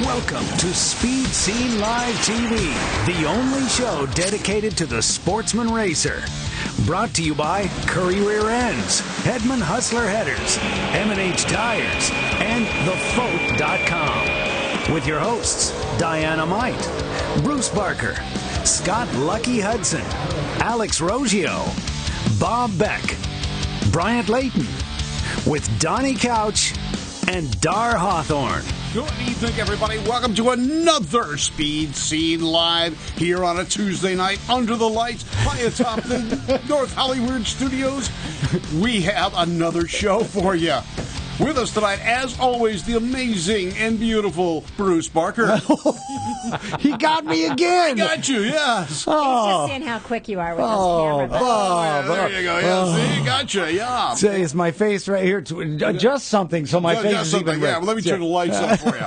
Welcome to Speed Scene Live TV, the only show dedicated to the sportsman racer. Brought to you by Curry Rear Ends, Hedman Hustler Headers, M&H Tires, and TheFoat.com. With your hosts, Diana-Mite, Bruce Barker, Scott Lucky Hudson, Alex Roggio, Bob Beck, Bryant Layton, with Donnie Couch and Dar Hawthorne. Good evening, everybody. Welcome to another Speed Scene Live here on a Tuesday night under the lights high atop the North Hollywood studios. We have another show for you. With us tonight, as always, the amazing and beautiful Bruce Barker. He got me again. I got you, yes. Oh. He's just seeing how quick you are with this camera. There you go. Yeah, see, gotcha. Yeah. Say, is my face right here to adjust something so my face is even red. Yeah, well, let me turn the lights up for you.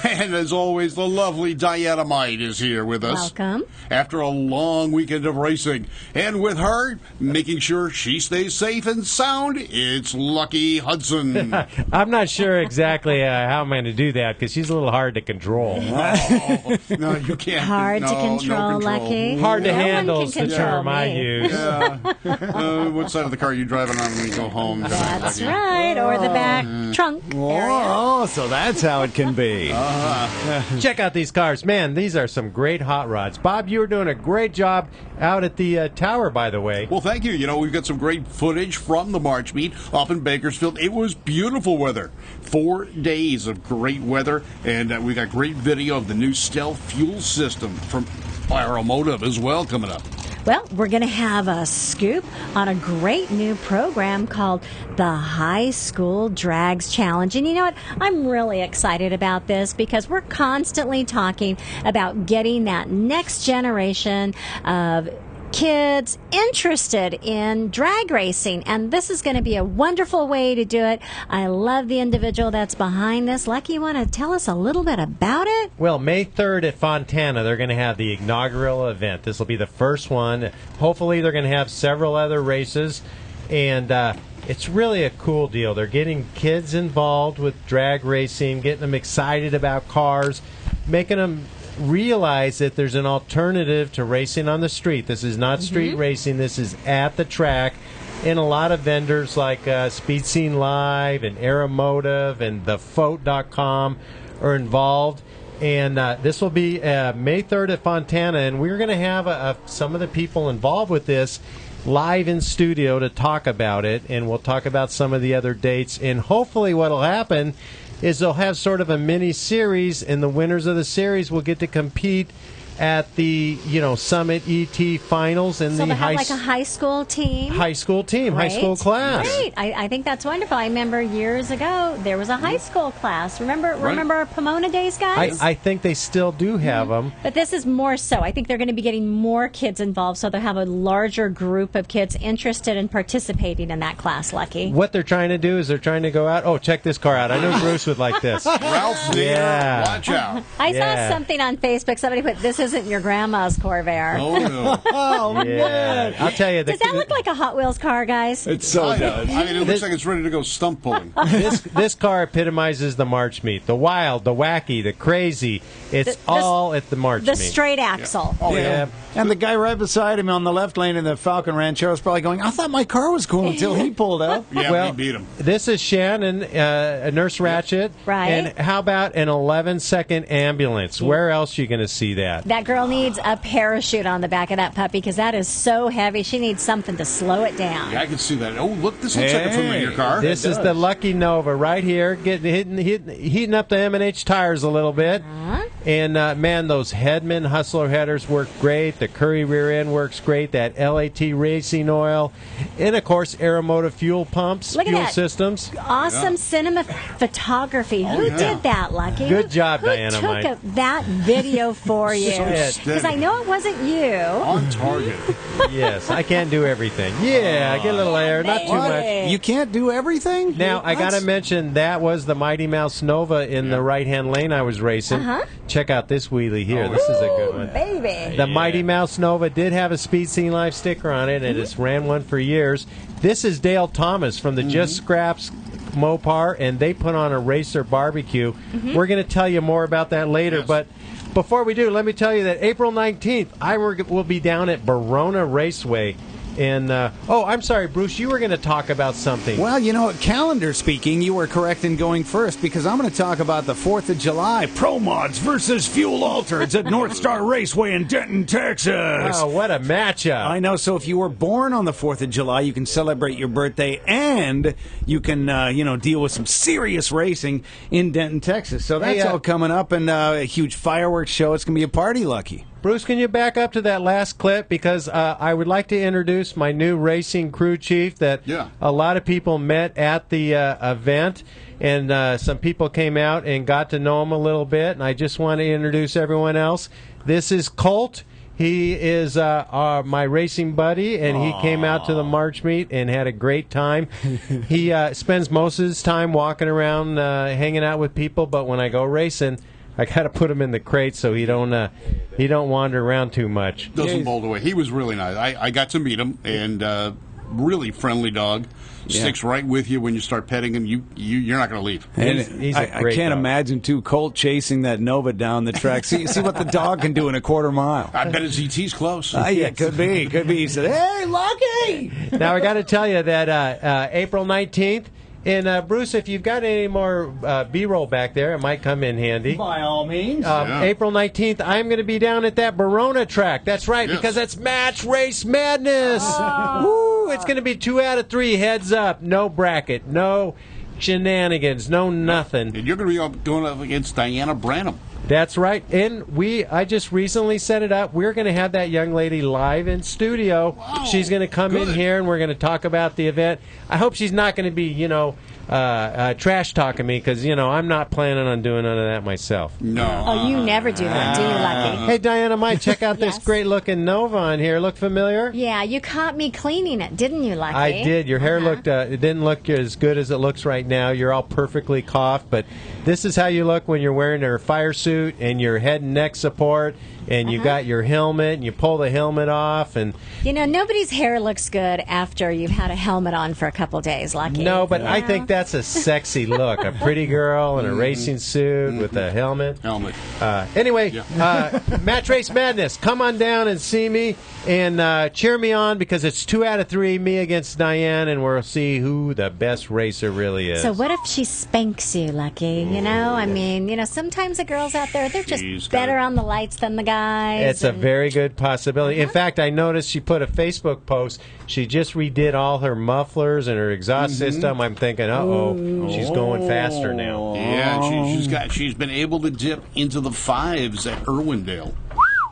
And as always, the lovely Diana-Mite is here with us. Welcome. After a long weekend of racing. And with her, making sure she stays safe and sound, it's Lucky Hudson. I'm not sure exactly how I'm going to do that because she's a little hard to control. No, you can't. Hard to control, Lucky. Hard to No handle one is can the control term I me. use. Yeah. What side of the car are you driving on when you go home? That's Lucky? right, or the back trunk area. Oh, so that's how it can be. Check out these cars. Man, these are some great hot rods. Bob, you were doing a great job out at the tower, by the way. Well, thank you. You know, we've got some great footage from the March meet up in Bakersfield. It was beautiful weather. 4 days of great weather, and we got great video of the new stealth fuel system from Aeromotive as well coming up. Well, we're going to have a scoop on a great new program called the High School Drags Challenge. And you know what? I'm really excited about this because we're constantly talking about getting that next generation of kids interested in drag racing, and this is going to be a wonderful way to do it. I love the individual that's behind this. Lucky, you want to tell us a little bit about it? Well, May 3rd at Fontana, they're going to have the inaugural event. This will be the first one. Hopefully, they're going to have several other races, and it's really a cool deal. They're getting kids involved with drag racing, getting them excited about cars, making them realize that there's an alternative to racing on the street. This is not street racing. This is at the track. And a lot of vendors like Speed Scene Live and Aeromotive and TheFoat.com are involved. And this will be May 3rd at Fontana. And we're going to have some of the people involved with this live in studio to talk about it. And we'll talk about some of the other dates. And hopefully what will happen is they'll have sort of a mini series, and the winners of the series will get to compete at the Summit ET finals in So the they have like a high school team? high school team, high school class. Great. I think that's wonderful. I remember years ago there was a high school class. Remember our Pomona days, guys? I think they still do have them. But this is more so. I think they're going to be getting more kids involved, so they'll have a larger group of kids interested in participating in that class, Lucky. What they're trying to do is they're trying to go out. Oh, check this car out. I know Bruce would like this. Ralph's there. Yeah. Watch out. I saw something on Facebook. Somebody put, "This isn't your grandma's Corvair." Oh, no. Oh, Yeah. man. I'll tell you. Does that look like a Hot Wheels car, guys? It so does. I mean, it looks like it's ready to go stump pulling. This car epitomizes the March meet. The wild, the wacky, the crazy. It's all at the March The meet. straight axle. Oh, Yeah. And the guy right beside him on the left lane in the Falcon Ranchero is probably going, I thought my car was cool until he pulled up. Yeah, Well, we beat him. This is Shannon, Nurse Ratchet. Right. And how about an 11-second ambulance? Where else are you going to see that? That girl needs a parachute on the back of that puppy because that is so heavy. She needs something to slow it down. Yeah, I can see that. Oh, look, this looks like a familiar car. This is the Lucky Nova right here, heating up the M&H tires a little bit. And, man, those Hedman Hustler headers work great. The Curry rear end works great. That LAT racing oil. And, of course, Aeromotive fuel pumps, Look at fuel that. systems. Awesome cinema photography. Who did that, Lucky? Good job, Who Diana-Mite. took that video for you? Because I know it wasn't you. On target. Yes, I can't do everything. Yeah, get a little air, not too much. You can't do everything? Now, I got to mention, that was the Mighty Mouse Nova in the right-hand lane I was racing. Check out this wheelie here. This is a good one. Baby. The Mighty Mouse Nova did have a Speed Scene Live sticker on it, and it's ran one for years. This is Dale Thomas from the Just Scraps Mopar, and they put on a racer barbecue. We're going to tell you more about that later, Yes. but before we do, let me tell you that April 19th, I will be down at Verona Raceway. And, I'm sorry, Bruce, you were going to talk about something. Well, you know, calendar speaking, you were correct in going first because I'm going to talk about the 4th of July Pro Mods versus Fuel Altereds at North Star Raceway in Denton, Texas. Oh, what a matchup. I know. So if you were born on the 4th of July, you can celebrate your birthday and you can, deal with some serious racing in Denton, Texas. So that's Hey, all coming up and a huge fireworks show. It's going to be a party, Lucky. Bruce, can you back up to that last clip? Because I would like to introduce my new racing crew chief that a lot of people met at the event, and some people came out and got to know him a little bit, and I just want to introduce everyone else. This is Colt. He is my racing buddy, and he came out to the March meet and had a great time. He spends most of his time walking around, hanging out with people, but when I go racing, I got to put him in the crate so he don't wander around too much. Doesn't bolt away. He was really nice. I got to meet him, and really friendly dog. Sticks right with you when you start petting him. You're not going to leave. And He's a I great can't dog. imagine, too, Colt chasing that Nova down the track. See what the dog can do in a quarter mile. I bet his ET's close. Yeah, could be. He said, "Hey, Lucky!" Now, I got to tell you that April 19th, and Bruce, if you've got any more B-roll back there, it might come in handy. By all means. April 19th, I'm going to be down at that Verona track. That's right, Yes. because that's Match Race Madness. Woo! It's going to be 2 out of 3 heads up. No bracket, no shenanigans, no nothing. And you're going to be going up against Diana Branham. That's right. And I just recently set it up. We're going to have that young lady live in studio. Wow. She's going to come in Good. here, and we're going to talk about the event. I hope she's not going to be, trash talking me, because, I'm not planning on doing none of that myself. No. Oh, you never do that, do you, Lucky? Hey, Diana-Mite, check out this Yes. great-looking Nova on here. Look familiar? Yeah, you caught me cleaning it, didn't you, Lucky? I did. Your hair looked. It didn't look as good as it looks right now. You're all perfectly coiffed, but this is how you look when you're wearing your fire suit and your head and neck support, and you got your helmet, and you pull the helmet off, and nobody's hair looks good after you've had a helmet on for a couple days, Lucky. no, but I Yeah. think that's a sexy look. A pretty girl in a racing suit with a helmet. Anyway, Match Race Madness. Come on down and see me and cheer me on, because it's 2 out of 3, me against Diane, and we'll see who the best racer really is. So what if she spanks you, Lucky? Sometimes the girls out there, they're just She's better gotta- on the lights than the guys. It's a very good possibility. In fact, I noticed she put a Facebook post. She just redid all her mufflers and her exhaust system. I'm thinking, she's going faster now. Yeah, she's been able to dip into the 5s at Irwindale.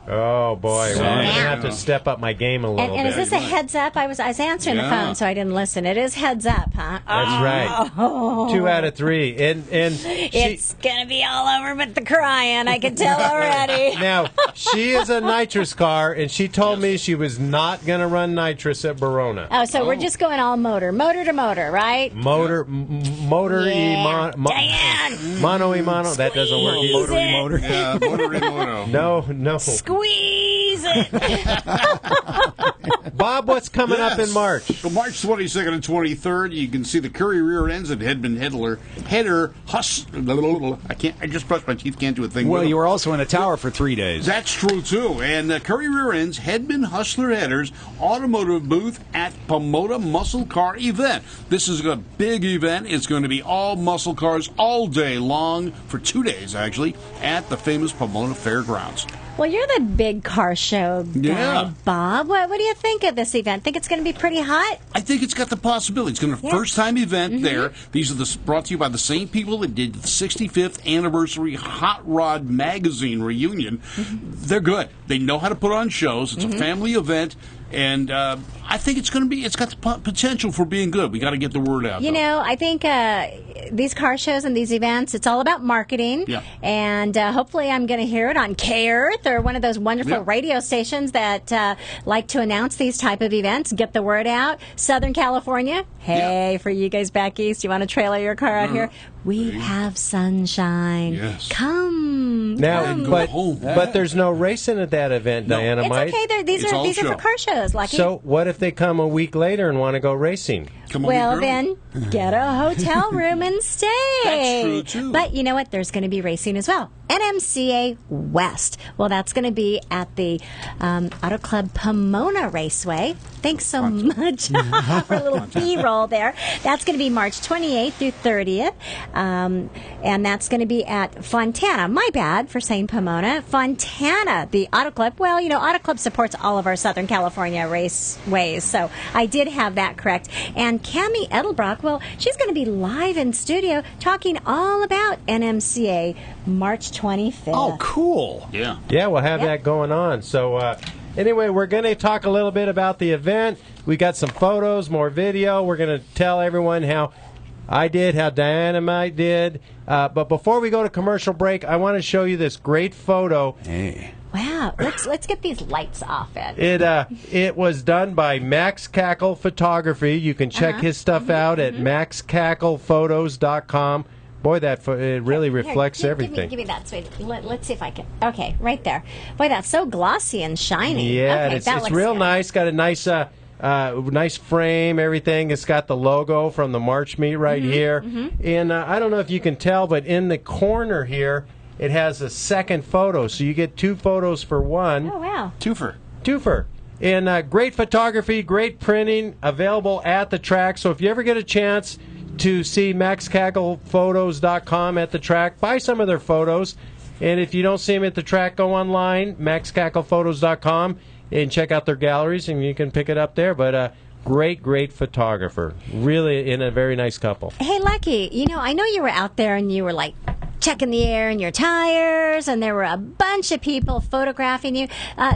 Oh boy, well, I'm gonna have to step up my game a little And bit. is this a heads up? I was answering the phone, so I didn't listen. It is heads up, huh? That's right. 2 out of 3, and It's gonna be all over but the crying. I can tell already. now she is a nitrous car, and she told me she was not gonna run nitrous at Verona. Oh, so we're just going all motor to motor, right? Motor Yeah. Diane! mono e mono. That doesn't work. Squeeze Either. it. Motor. Yeah, motor. No. Squeeze it. Bob, what's coming up in March? So March 22nd and 23rd, you can see the Curry rear ends and header hustler. I just brushed my teeth, can't do a thing. Well, with you them. were also in a tower for 3 days. That's true, too. And Curry Rear Ends, Headman Hustler Headers, Automotive Booth at Pomona Muscle Car Event. This is a big event. It's going to be all muscle cars all day long, for 2 days, actually, at the famous Pomona Fairgrounds. Well, you're the big car show guy, Yeah. Bob. What do you think of this event? Think it's going to be pretty hot? I think it's got the possibility. It's going to be a first-time event there. These are brought to you by the same people that did the 65th anniversary Hot Rod Magazine reunion. They're good. They know how to put on shows. It's a family event, and I think it's going to be. It's got the potential for being good. We got to get the word out. I think these car shows and these events, it's all about marketing. Yeah. And hopefully I'm going to hear it on K-Earth or one of those wonderful radio stations that like to announce these type of events, get the word out. Southern California, hey, for you guys back east, you want to trailer your car out here? We have sunshine. Yes. Come. Now, come. but there's no racing at that event, Diana It's Mite. okay. These It's all are show. for car shows, Lucky. So what if they come a week later and want to go racing? Come on, well, girl. then get a hotel room and stay. That's true, too. But you know what? There's going to be racing as well. NMCA West. Well, that's going to be at the Auto Club Pomona Raceway. Thanks so much for a little B-roll there. That's going to be March 28th through 30th. And that's going to be at Fontana. My bad for saying Pomona. Fontana, the Auto Club. Well, you know, Auto Club supports all of our Southern California raceways. So I did have that correct. And Cammie Edelbrock, well, she's going to be live in studio talking all about NMCA March 25th. Oh, cool. Yeah. Yeah, we'll have that going on. So, anyway, we're going to talk a little bit about the event. We got some photos, more video. We're going to tell everyone how I did, how Diana-Mite did. But before we go to commercial break, I want to show you this great photo. Hey. Wow. Let's get these lights off it. It was done by Max Cackle Photography. You can check his stuff out at maxcacklephotos.com. Boy, it really reflects everything. Give me that, sweetie. Let's see if I can. Okay, right there. Boy, that's so glossy and shiny. Yeah, okay, it's looks real good. nice. Got a nice nice frame, everything. It's got the logo from the March meet right here. And I don't know if you can tell, but in the corner here, it has a second photo. So you get 2 photos for one. Oh, wow. Twofer. And great photography, great printing, available at the track. So if you ever get a chance to see maxcacklephotos.com at the track, buy some of their photos. And if you don't see them at the track, go online, maxcacklephotos.com, and check out their galleries, and you can pick it up there. But great photographer. Really in a very nice couple. Hey, Lucky, you know, I know you were out there and you were like checking the air in your tires, and there were a bunch of people photographing you.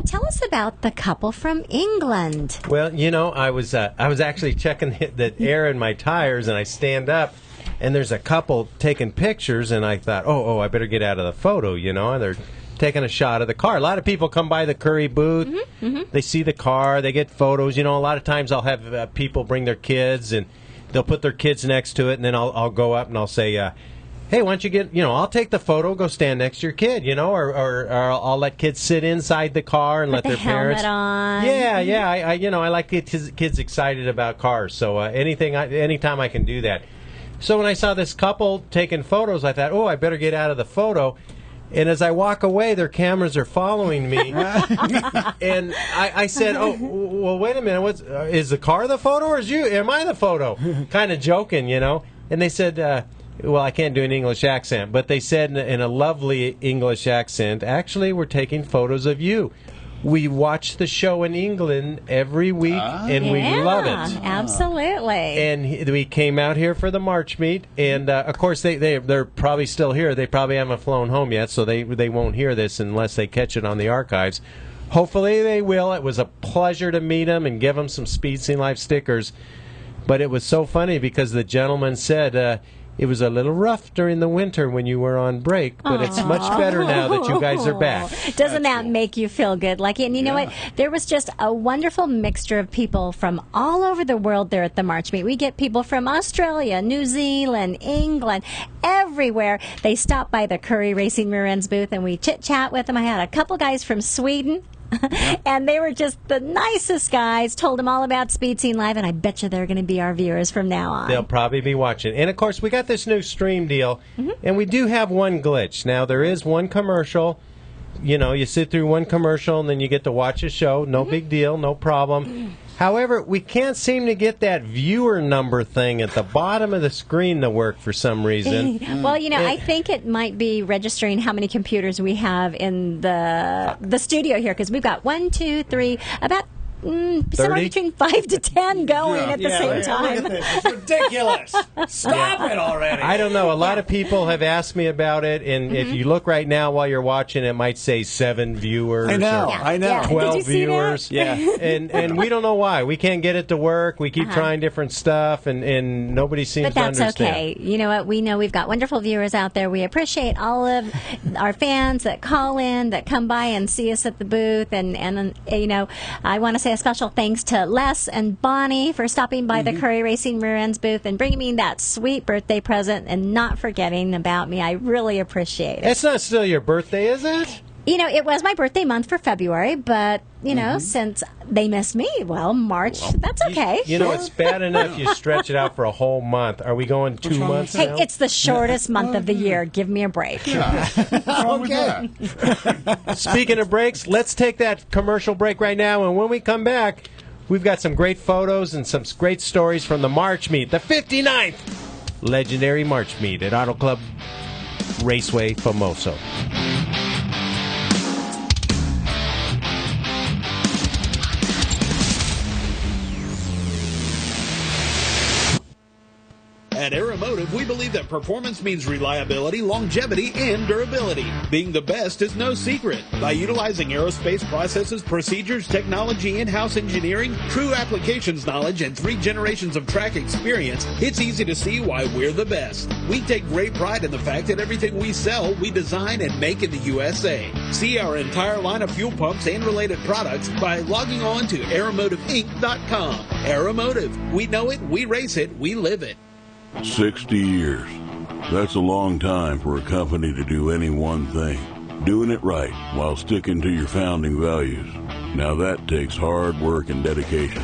Tell us about the couple from England. Well, you know, I was actually checking the air in my tires, and I stand up, and there's a couple taking pictures, and I thought, oh, I better get out of the photo, you know, and they're taking a shot of the car. A lot of people come by the Curry booth, they see the car, they get photos. You know, a lot of times I'll have people bring their kids, and they'll put their kids next to it, and then I'll go up and I'll say, hey, why don't you get, you know, I'll take the photo, go stand next to your kid, you know, or I'll let kids sit inside the car and let their parents. On. Yeah, I like to get kids excited about cars. So anytime I can do that. So when I saw this couple taking photos, I thought, oh, I better get out of the photo. And as I walk away, their cameras are following me. And I said, oh, well, wait a minute. Is the car the photo, or am I the photo? Kind of joking, you know. And they said, well, I can't do an English accent, but they said in a lovely English accent, actually, we're taking photos of you. We watch the show in England every week, and we love it. Absolutely. And we came out here for the March meet, and of course they're probably still here. They probably haven't flown home yet, so they won't hear this unless they catch it on the archives. Hopefully they will. It was a pleasure to meet them and give them some Speed Scene Live stickers. But it was so funny because the gentleman said it was a little rough during the winter when you were on break, but it's much better now that you guys are back. Doesn't that make you feel good, Lucky? And you know what? There was just a wonderful mixture of people from all over the world there at the March meet. We get people from Australia, New Zealand, England, everywhere. They stopped by the Curry Racing Rear Ends booth, and we chit-chat with them. I had a couple guys from Sweden. And they were just the nicest guys. Told them all about Speed Scene Live, and I bet you they're going to be our viewers from now on. They'll probably be watching. And, of course, we got this new stream deal, and we do have one glitch. Now, there is one commercial. You know, you sit through one commercial, and then you get to watch a show. No big deal, no problem. However, we can't seem to get that viewer number thing at the bottom of the screen to work for some reason. Well, you know, I think it might be registering how many computers we have in the studio here, because we've got 1, 2, 3, about somewhere between 5 to 10 going at the same time. Look at this. It's ridiculous. Stop it already. I don't know. A lot of people have asked me about it, and if you look right now while you're watching, it might say 7 viewers. I know. Or I know. Yeah. 12 Did you see viewers. that? Yeah. And we don't know why. We can't get it to work. We keep trying different stuff, and nobody seems But that's to understand. okay. You know what? We know we've got wonderful viewers out there. We appreciate all of our fans that call in, that come by and see us at the booth. And you know, I want to say a special thanks to Les and Bonnie for stopping by the Curry Racing Rear Ends booth and bringing me that sweet birthday present and not forgetting about me. I really appreciate it. It's not still your birthday, is it? You know, it was my birthday month for February, but, you know, since they missed me, well, March, that's okay. You know, it's bad enough you stretch it out for a whole month. Are we going 2 months Hey, now? it's the shortest month of the year. Give me a break. What's wrong with that? Speaking of breaks, let's take that commercial break right now, and when we come back, we've got some great photos and some great stories from the March Meet, the 59th legendary March Meet at Auto Club Raceway Famoso. At Aeromotive, we believe that performance means reliability, longevity, and durability. Being the best is no secret. By utilizing aerospace processes, procedures, technology, in-house engineering, true applications knowledge, and 3 generations of track experience, it's easy to see why we're the best. We take great pride in the fact that everything we sell, we design and make in the USA. See our entire line of fuel pumps and related products by logging on to aeromotiveinc.com. Aeromotive. We know it, we race it, we live it. 60 years. That's a long time for a company to do any one thing. Doing it right while sticking to your founding values. Now that takes hard work and dedication.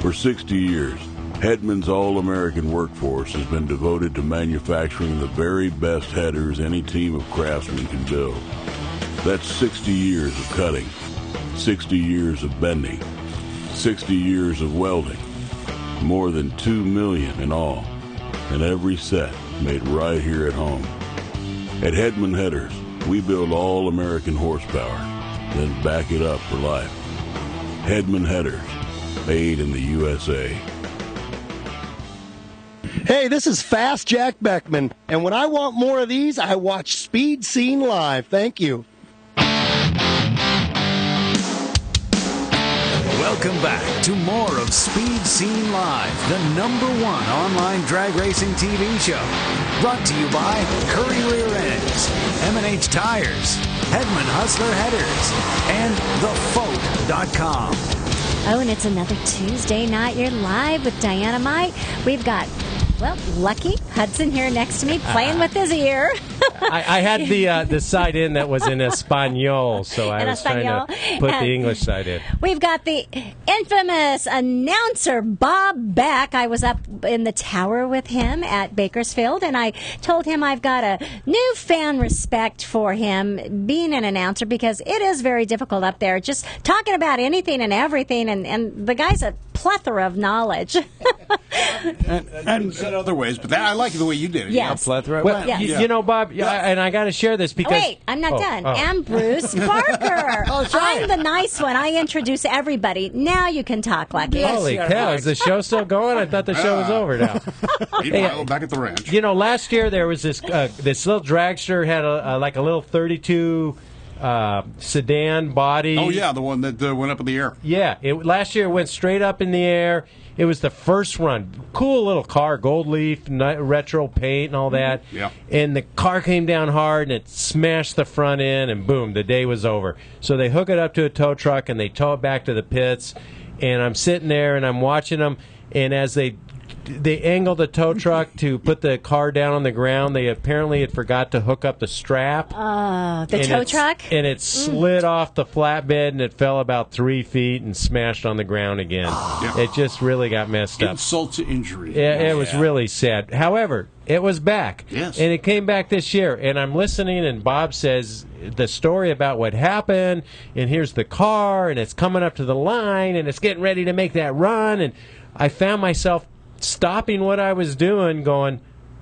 For 60 years, Hedman's all-American workforce has been devoted to manufacturing the very best headers any team of craftsmen can build. That's 60 years of cutting, 60 years of bending, 60 years of welding, more than 2 million in all. And every set made right here at home. At Hedman Headers, we build all American horsepower, then back it up for life. Hedman Headers, made in the USA. Hey, this is Fast Jack Beckman, and when I want more of these, I watch Speed Scene Live. Thank you. Welcome back to more of Speed Scene Live, the #1 online drag racing TV show. Brought to you by Curry Rear Ends, M&H Tires, Hedman Hustler Headers, and TheFote.com. Oh, and it's another Tuesday night. You're live with Diana-Mite. We've got, well, Lucky Hudson here next to me playing with his ear. I had the side in that was in Espanol, so I was trying to put the English side in. We've got the infamous announcer, Bob Beck. I was up in the tower with him at Bakersfield, and I told him I've got a newfound respect for him being an announcer because it is very difficult up there, just talking about anything and everything, and the guy's a plethora of knowledge. and said other ways, but I like the way you did it. Yes. Plethora. Well, Yes. you know, Bob, and I got to share this because... Wait, I'm not done. And Bruce Barker. I'm the nice one. I introduce everybody. Now you can talk, Lucky. Holy cow, is the show still going? I thought the show was over now. Meanwhile, back at the ranch. You know, last year there was this little dragster had like a little 32 sedan body. Oh, yeah, the one that went up in the air. Yeah, last year it went straight up in the air. It was the first run. Cool little car, gold leaf, retro paint and all that. Yeah. And the car came down hard and it smashed the front end and boom, the day was over. So they hook it up to a tow truck and they tow it back to the pits. And I'm sitting there and I'm watching them. And as they angle the tow truck to put the car down on the ground, they apparently had forgot to hook up the strap. The tow truck? And it slid off the flatbed and it fell about 3 feet and smashed on the ground again. It just really got messed up. Insult to injury. It was really sad. However, it was back. Yes. And it came back this year. And I'm listening, and Bob says the story about what happened, and here's the car, and it's coming up to the line, and it's getting ready to make that run. And I found myself stopping what I was doing, going,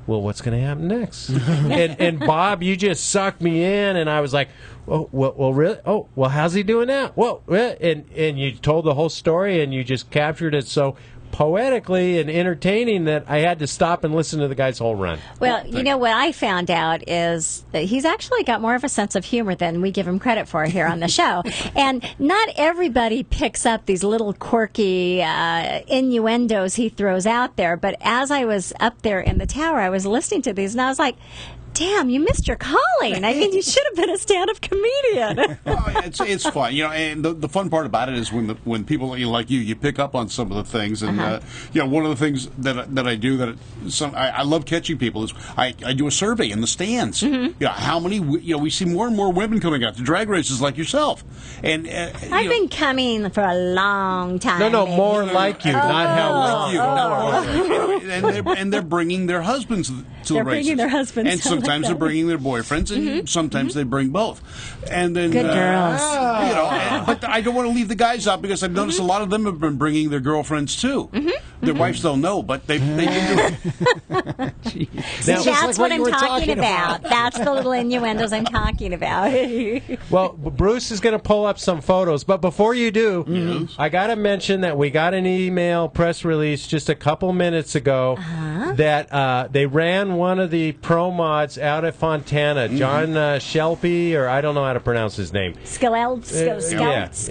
well, what's going to happen next? and Bob, you just sucked me in, and I was like, oh, well, really? Oh, well, how's he doing now? Whoa, and you told the whole story, and you just captured it so poetically and entertaining that I had to stop and listen to the guy's whole run. Well, you know what I found out is that he's actually got more of a sense of humor than we give him credit for here on the show. And not everybody picks up these little quirky innuendos he throws out there. But as I was up there in the tower, I was listening to these, and I was like, damn, you missed your calling. I mean, you should have been a stand-up comedian. Oh, yeah, it's fun, and the fun part about it is when people like you pick up on some of the things, and one of the things that I do I love catching people is I do a survey in the stands. How many we see more and more women coming out to drag races like yourself, and I've been coming for a long time. No, baby. more like you, not how long. And they're bringing their husbands to the races. They're bringing their husbands. And sometimes they're bringing their boyfriends, and sometimes they bring both. And then Good girls. but I don't want to leave the guys out because I've noticed a lot of them have been bringing their girlfriends too. Their wives don't know, but they've been doing it. See, that's what I'm talking about. That's the little innuendos I'm talking about. Well, Bruce is going to pull up some photos, but before you do, I got to mention that we got an email press release just a couple minutes ago that they ran one of the pro mods out at Fontana, John Shelby, or I don't know how to pronounce his name.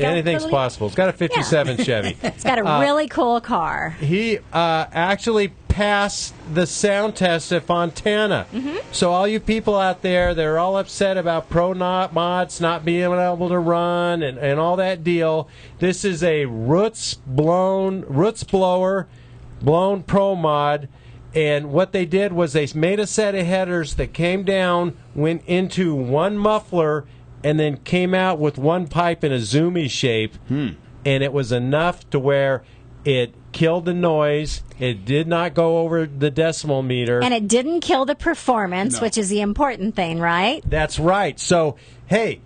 Anything's possible. It's got a 57 Chevy. It's got a really cool car. He actually passed the sound test at Fontana. So all you people out there, they're all upset about pro mods not being able to run and all that deal. This is a roots blower blown pro mod. And what they did was they made a set of headers that came down, went into one muffler, and then came out with one pipe in a zoomy shape. And it was enough to where it killed the noise. It did not go over the decimal meter. And it didn't kill the performance, which is the important thing, right? That's right. So, hey,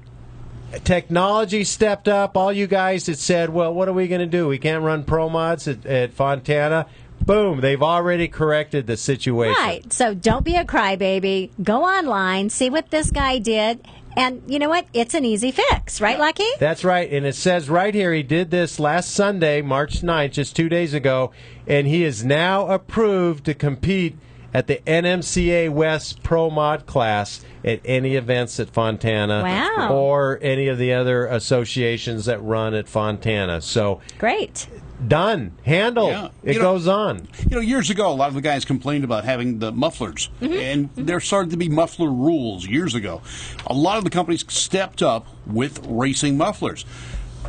technology stepped up. All you guys that said, well, what are we going to do? We can't run pro mods at Fontana. Boom, they've already corrected the situation. Right. So don't be a crybaby. Go online, see what this guy did. And you know what? It's an easy fix, right, Lucky? That's right. And it says right here he did this last Sunday, March 9th, just 2 days ago, and he is now approved to compete at the NMCA West Pro Mod class at any events at Fontana. Wow. Or any of the other associations that run at Fontana. So great. Done. Handled. Yeah. It goes on. Years ago, a lot of the guys complained about having the mufflers, and there started to be muffler rules years ago. A lot of the companies stepped up with racing mufflers.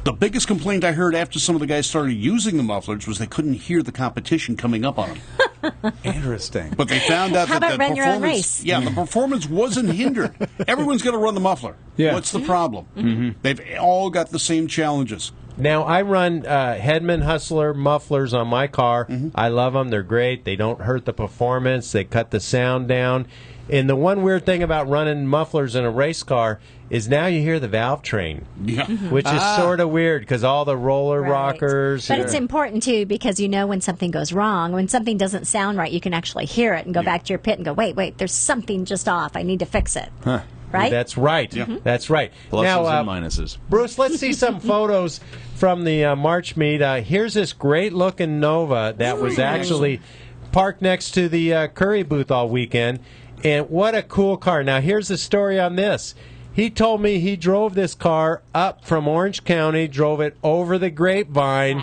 The biggest complaint I heard after some of the guys started using the mufflers was they couldn't hear the competition coming up on them. Interesting. But they found out How that about the run your own performance, race? the performance wasn't hindered. Everyone's going to run the muffler. Yeah. What's the problem? They've all got the same challenges. Now, I run Hedman Hustler mufflers on my car. I love them. They're great. They don't hurt the performance. They cut the sound down. And the one weird thing about running mufflers in a race car is now you hear the valve train, which is sort of weird because all the roller rockers. But it's important, too, because you know when something goes wrong. When something doesn't sound right, you can actually hear it and go back to your pit and go, wait, there's something just off. I need to fix it. Right? That's right. That's right. Pluses now, and minuses. Bruce, let's see some photos from the March meet. Here's this great-looking Nova that was actually parked next to the Curry booth all weekend. And what a cool car. Now, here's the story on this. He told me he drove this car up from Orange County, drove it over the Grapevine,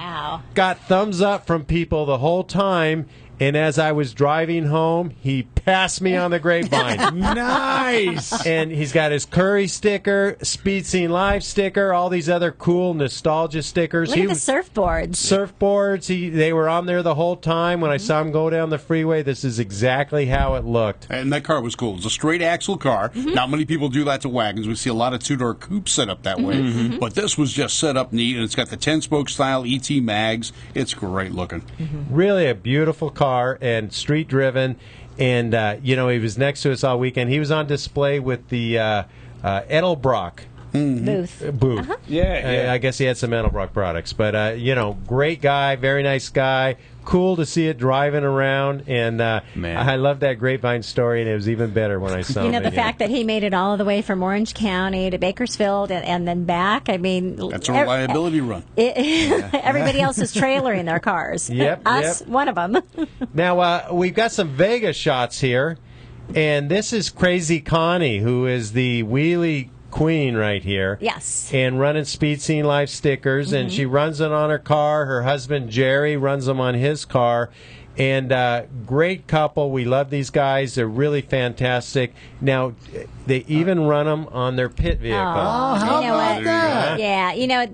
got thumbs up from people the whole time, and as I was driving home, he passed me on the Grapevine. Nice! And he's got his Curry sticker, Speed Scene Live sticker, all these other cool nostalgia stickers. Look at the surfboards. They were on there the whole time. When I saw him go down the freeway, this is exactly how it looked. And that car was cool. It's a straight axle car. Not many people do that to wagons. We see a lot of two-door coupes set up that way. But this was just set up neat, and it's got the 10-spoke style ET mags. It's great looking. Really a beautiful car and street driven. And, he was next to us all weekend. He was on display with the Edelbrock booth. Yeah. I guess he had some Edelbrock products. But, great guy, very nice guy. Cool to see it driving around. And I love that Grapevine story, and it was even better when I saw him. The fact that he made it all the way from Orange County to Bakersfield and then back, I mean... That's a reliability run. Everybody else is trailering their cars. Us, one of them. Now, we've got some Vegas shots here. And this is Crazy Connie, who is the wheelie queen right here. Yes. And running Speed Scene Live stickers, and she runs it on her car. Her husband, Jerry, runs them on his car. And great couple. We love these guys. They're really fantastic. Now, they even run them on their pit vehicle. How about that? Yeah,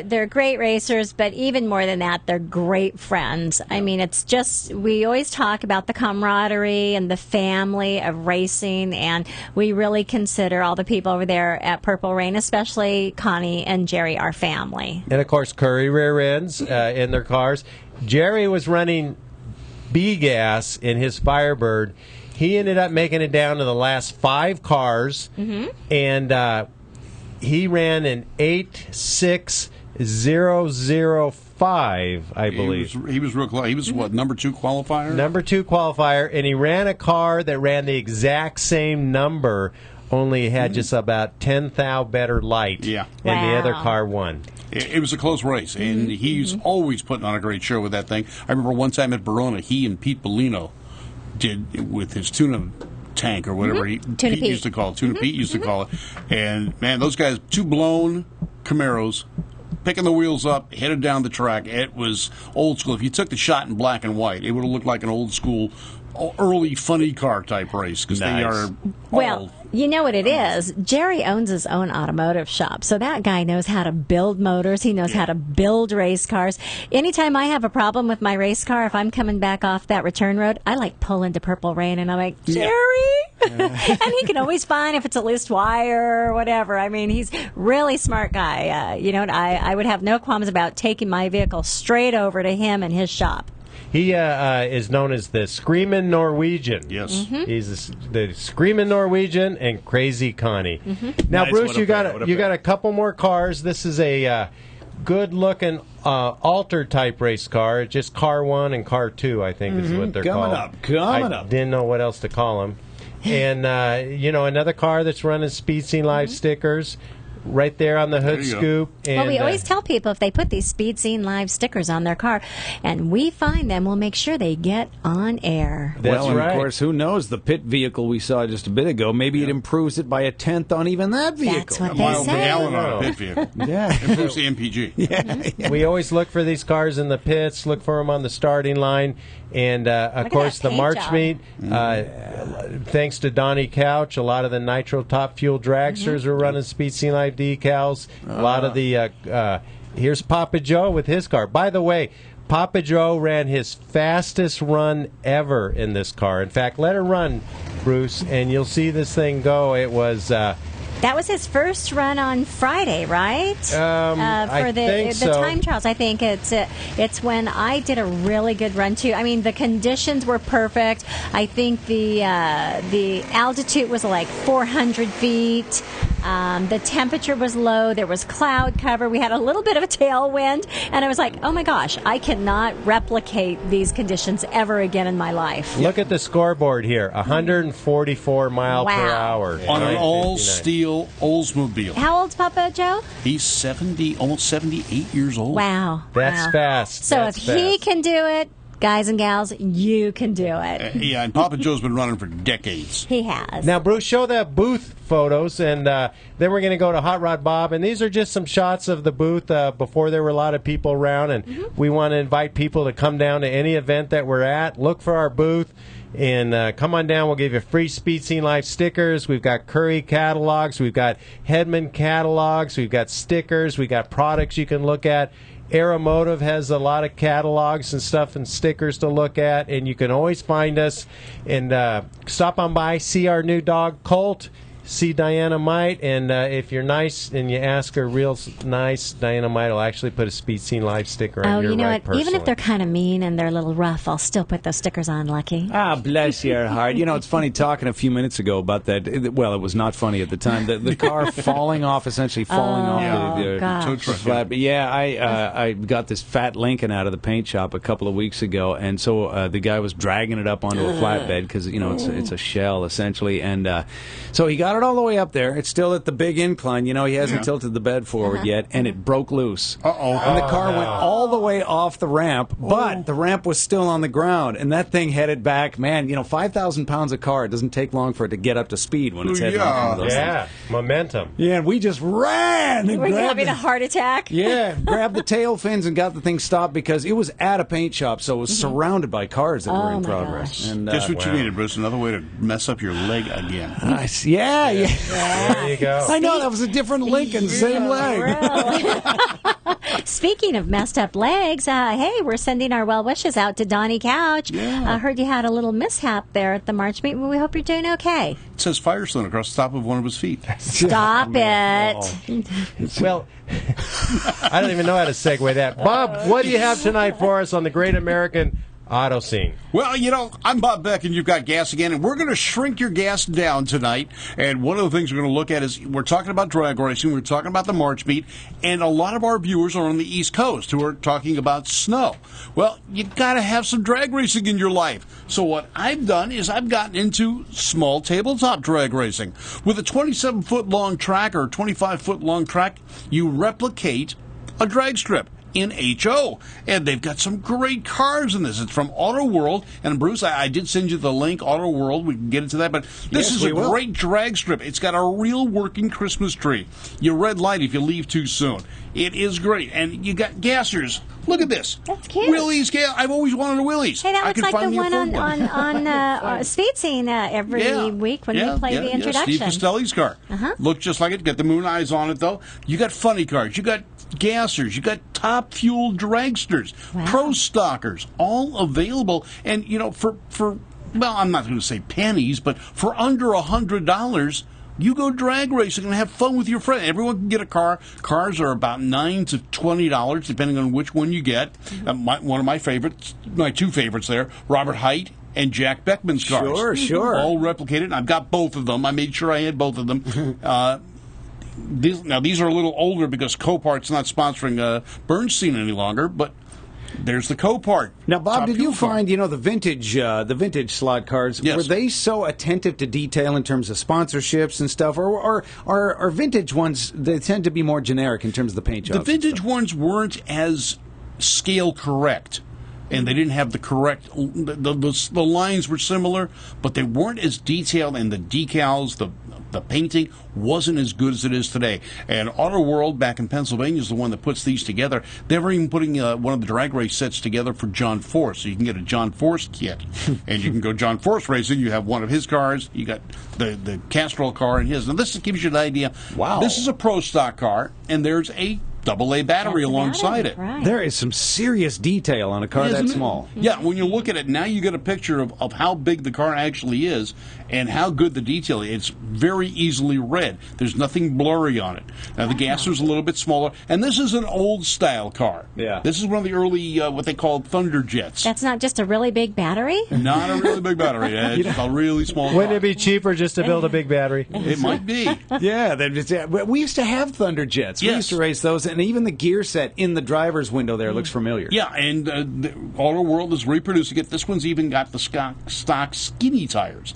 they're great racers, but even more than that, they're great friends. I mean, it's just, we always talk about the camaraderie and the family of racing, and we really consider all the people over there at Purple Rain, especially Connie and Jerry, our family. And, of course, Curry rear ends in their cars. Jerry was running B-gas in his Firebird. He ended up making it down to the last 5 cars, and he ran an 8.6005, I believe. He was real close. He was, what, number 2 qualifier? Number 2 qualifier, and he ran a car that ran the exact same number, only had just about 10 thou better light, and the other car won. It was a close race, and he's always putting on a great show with that thing. I remember one time at Verona, he and Pete Bellino did with his tuna tank or whatever Pete used to call it. Pete used to call it. And, man, those guys, 2 blown Camaros, picking the wheels up, headed down the track. It was old school. If you took the shot in black and white, it would have looked like an old school, early funny car type race, because they are well, you know what it is? Jerry owns his own automotive shop, so that guy knows how to build motors. He knows how to build race cars. Anytime I have a problem with my race car, if I'm coming back off that return road, I pull into Purple Rain, and I'm like, Jerry? And he can always find if it's a loose wire or whatever. I mean, he's really smart guy. I would have no qualms about taking my vehicle straight over to him and his shop. He is known as the Screamin' Norwegian. Yes. He's the Screamin' Norwegian and Crazy Connie. Now, nice, Bruce, you got a couple more cars. This is a good-looking Alter-type race car. Just Car 1 and Car 2, I think, is what they're called. Coming up. Didn't know what else to call them. And, another car that's running Speed Scene Live stickers. Right there on the hood scoop. And, we always tell people if they put these Speed Scene Live stickers on their car and we find them, we'll make sure they get on air. That's right. Of course, who knows? The pit vehicle we saw just a bit ago, maybe it improves it by 1/10 on even that vehicle. That's what they say. Gallon on a pit vehicle. Improves the MPG. We always look for these cars in the pits, look for them on the starting line. And, of course, the March meet, thanks to Donnie Couch, a lot of the Nitro Top Fuel dragsters are running Speed Scene Live decals. A lot of the, here's Papa Joe with his car. By the way, Papa Joe ran his fastest run ever in this car. In fact, let her run, Bruce, and you'll see this thing go. It was... that was his first run on Friday, right? I think so. The time trials. I think it's when I did a really good run too. I mean, the conditions were perfect. I think the altitude was like 400 feet. The temperature was low. There was cloud cover. We had a little bit of a tailwind, and I was like, "Oh my gosh, I cannot replicate these conditions ever again in my life." Look at the scoreboard here: 144 mile per hour on an all-steel Oldsmobile. How old's Papa Joe? He's 70, almost 78 years old. Wow, that's fast. So if he can do it, guys and gals, you can do it. And Papa Joe's been running for decades. He has. Now, Bruce, show that booth photos, and then we're going to go to Hot Rod Bob, and these are just some shots of the booth before there were a lot of people around, and we want to invite people to come down to any event that we're at, look for our booth, and come on down. We'll give you free Speed Scene Live stickers. We've got Curry catalogs. We've got Hedman catalogs. We've got stickers. We've got products you can look at. Aeromotive has a lot of catalogs and stuff and stickers to look at, and you can always find us. And stop on by, see our new dog, Colt, see Diana-Mite, and if you're nice and you ask her real nice, Diana-Mite will actually put a Speed Scene Live sticker on your right personally. Even if they're kind of mean and they're a little rough, I'll still put those stickers on, Lucky. Ah, bless your heart. It's funny talking a few minutes ago about that. Well, it was not funny at the time. The car falling off, essentially falling off the tow truck. Flat. But I got this fat Lincoln out of the paint shop a couple of weeks ago, and so the guy was dragging it up onto a flatbed because, it's a shell, essentially. And so he got it all the way up there. It's still at the big incline. He hasn't tilted the bed forward yet, and it broke loose. Uh-oh. And the car went all the way off the ramp, but the ramp was still on the ground, and that thing headed back. Man, 5,000 pounds of car. It doesn't take long for it to get up to speed when it's heading on those things. Momentum. Yeah, and we just ran. And were you having a heart attack? Yeah, grabbed the tail fins and got the thing stopped because it was at a paint shop, so it was surrounded by cars that were in progress. Gosh. And, guess what you needed, Bruce? Another way to mess up your leg again. Yeah. There you go. I know, that was a different Lincoln, same leg. Really? Speaking of messed up legs, hey, we're sending our well wishes out to Donnie Couch. I heard you had a little mishap there at the March meet. Well, we hope you're doing okay. It says Firestone across the top of one of his feet. Stop it. Well, I don't even know how to segue that. Bob, what do you have tonight for us on the Great American Auto Scene? Well, I'm Bob Beck, and you've got gas again, and we're going to shrink your gas down tonight. And one of the things we're going to look at is we're talking about drag racing, we're talking about the March meet, and a lot of our viewers are on the East Coast who are talking about snow. Well, you got to have some drag racing in your life. So what I've done is I've gotten into small tabletop drag racing. With a 27-foot-long track or 25-foot-long track, you replicate a drag strip in HO, and they've got some great cars in this. It's from Auto World, and Bruce, I did send you the link, Auto World. We can get into that, but this is a great drag strip. It's got a real working Christmas tree. You red light if you leave too soon. It is great, and you got gassers. Look at this. That's cute. Willys, I've always wanted a Willys. Hey, that looks like the one on Speed Scene every week when we play the introduction. Steve Costelli's car. Look just like it. Got the moon eyes on it, though. You got funny cars. You got gassers. You got top fuel dragsters. Wow. Pro stockers. All available. And, for well, I'm not going to say pennies, but for under $100, you go drag racing and have fun with your friend. Everyone can get a car. Cars are about $9 to $20, depending on which one you get. One of my favorites, my two favorites there, Robert Height and Jack Beckman's cars. Sure. All replicated. I've got both of them. I made sure I had both of them. These are a little older because Copart's not sponsoring Bernstein any longer, but there's the Copart. Now, Bob, did you find, the vintage slot cars, were they so attentive to detail in terms of sponsorships and stuff, or are vintage ones, they tend to be more generic in terms of the paint jobs? The vintage ones weren't as scale correct. And they didn't have the correct, the lines were similar, but they weren't as detailed, and the decals, the painting wasn't as good as it is today. And Auto World back in Pennsylvania is the one that puts these together. They're even putting one of the drag race sets together for John Force. So you can get a John Force kit, and you can go John Force racing. You have one of his cars. You got the Castrol car and his. Now, this gives you an idea. Wow. This is a pro stock car, and there's a AA battery alongside it. Right. There is some serious detail on a car that small. Yeah, when you look at it, now you get a picture of how big the car actually is and how good the detail is. It's very easily read. There's nothing blurry on it. Now, the gasser's a little bit smaller, and this is an old-style car. Yeah. This is one of the early, what they called Thunderjets. That's not just a really big battery? Not a really big battery. It's just a really small car. Wouldn't it be cheaper just to build a big battery? It might be. Yeah, we used to have Thunderjets. We used to race those, and even the gear set in the driver's window there looks familiar. Yeah, and the Auto World is reproducing it. This one's even got the stock skinny tires.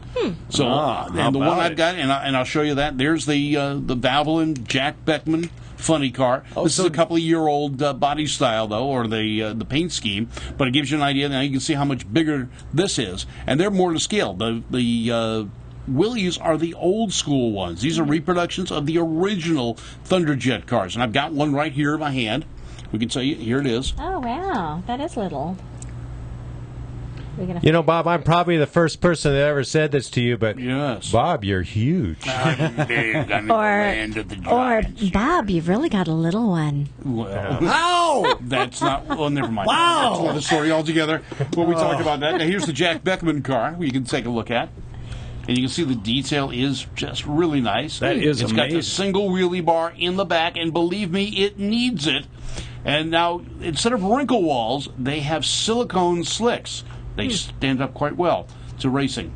So, and the one I've got, and I'll show you that. There's the Valvoline Jack Beckman funny car. This is a couple of year old body style though, or the paint scheme, but it gives you an idea. Now you can see how much bigger this is, and they're more to scale. The Willys are the old school ones. These are reproductions of the original Thunderjet cars, and I've got one right here in my hand. We can tell you, here it is. Oh, wow. That is little. Bob, I'm probably the first person that ever said this to you, but yes, Bob, you're huge. Or Bob, you've really got a little one. Well, how? That's not. Well, never mind. Wow, that's another story altogether. When we talked about that. Now here's the Jack Beckman car. You can take a look at. And you can see the detail is just really nice. That is amazing. It's got the single wheelie bar in the back, and believe me, it needs it. And now, instead of wrinkle walls, they have silicone slicks. They stand up quite well to racing.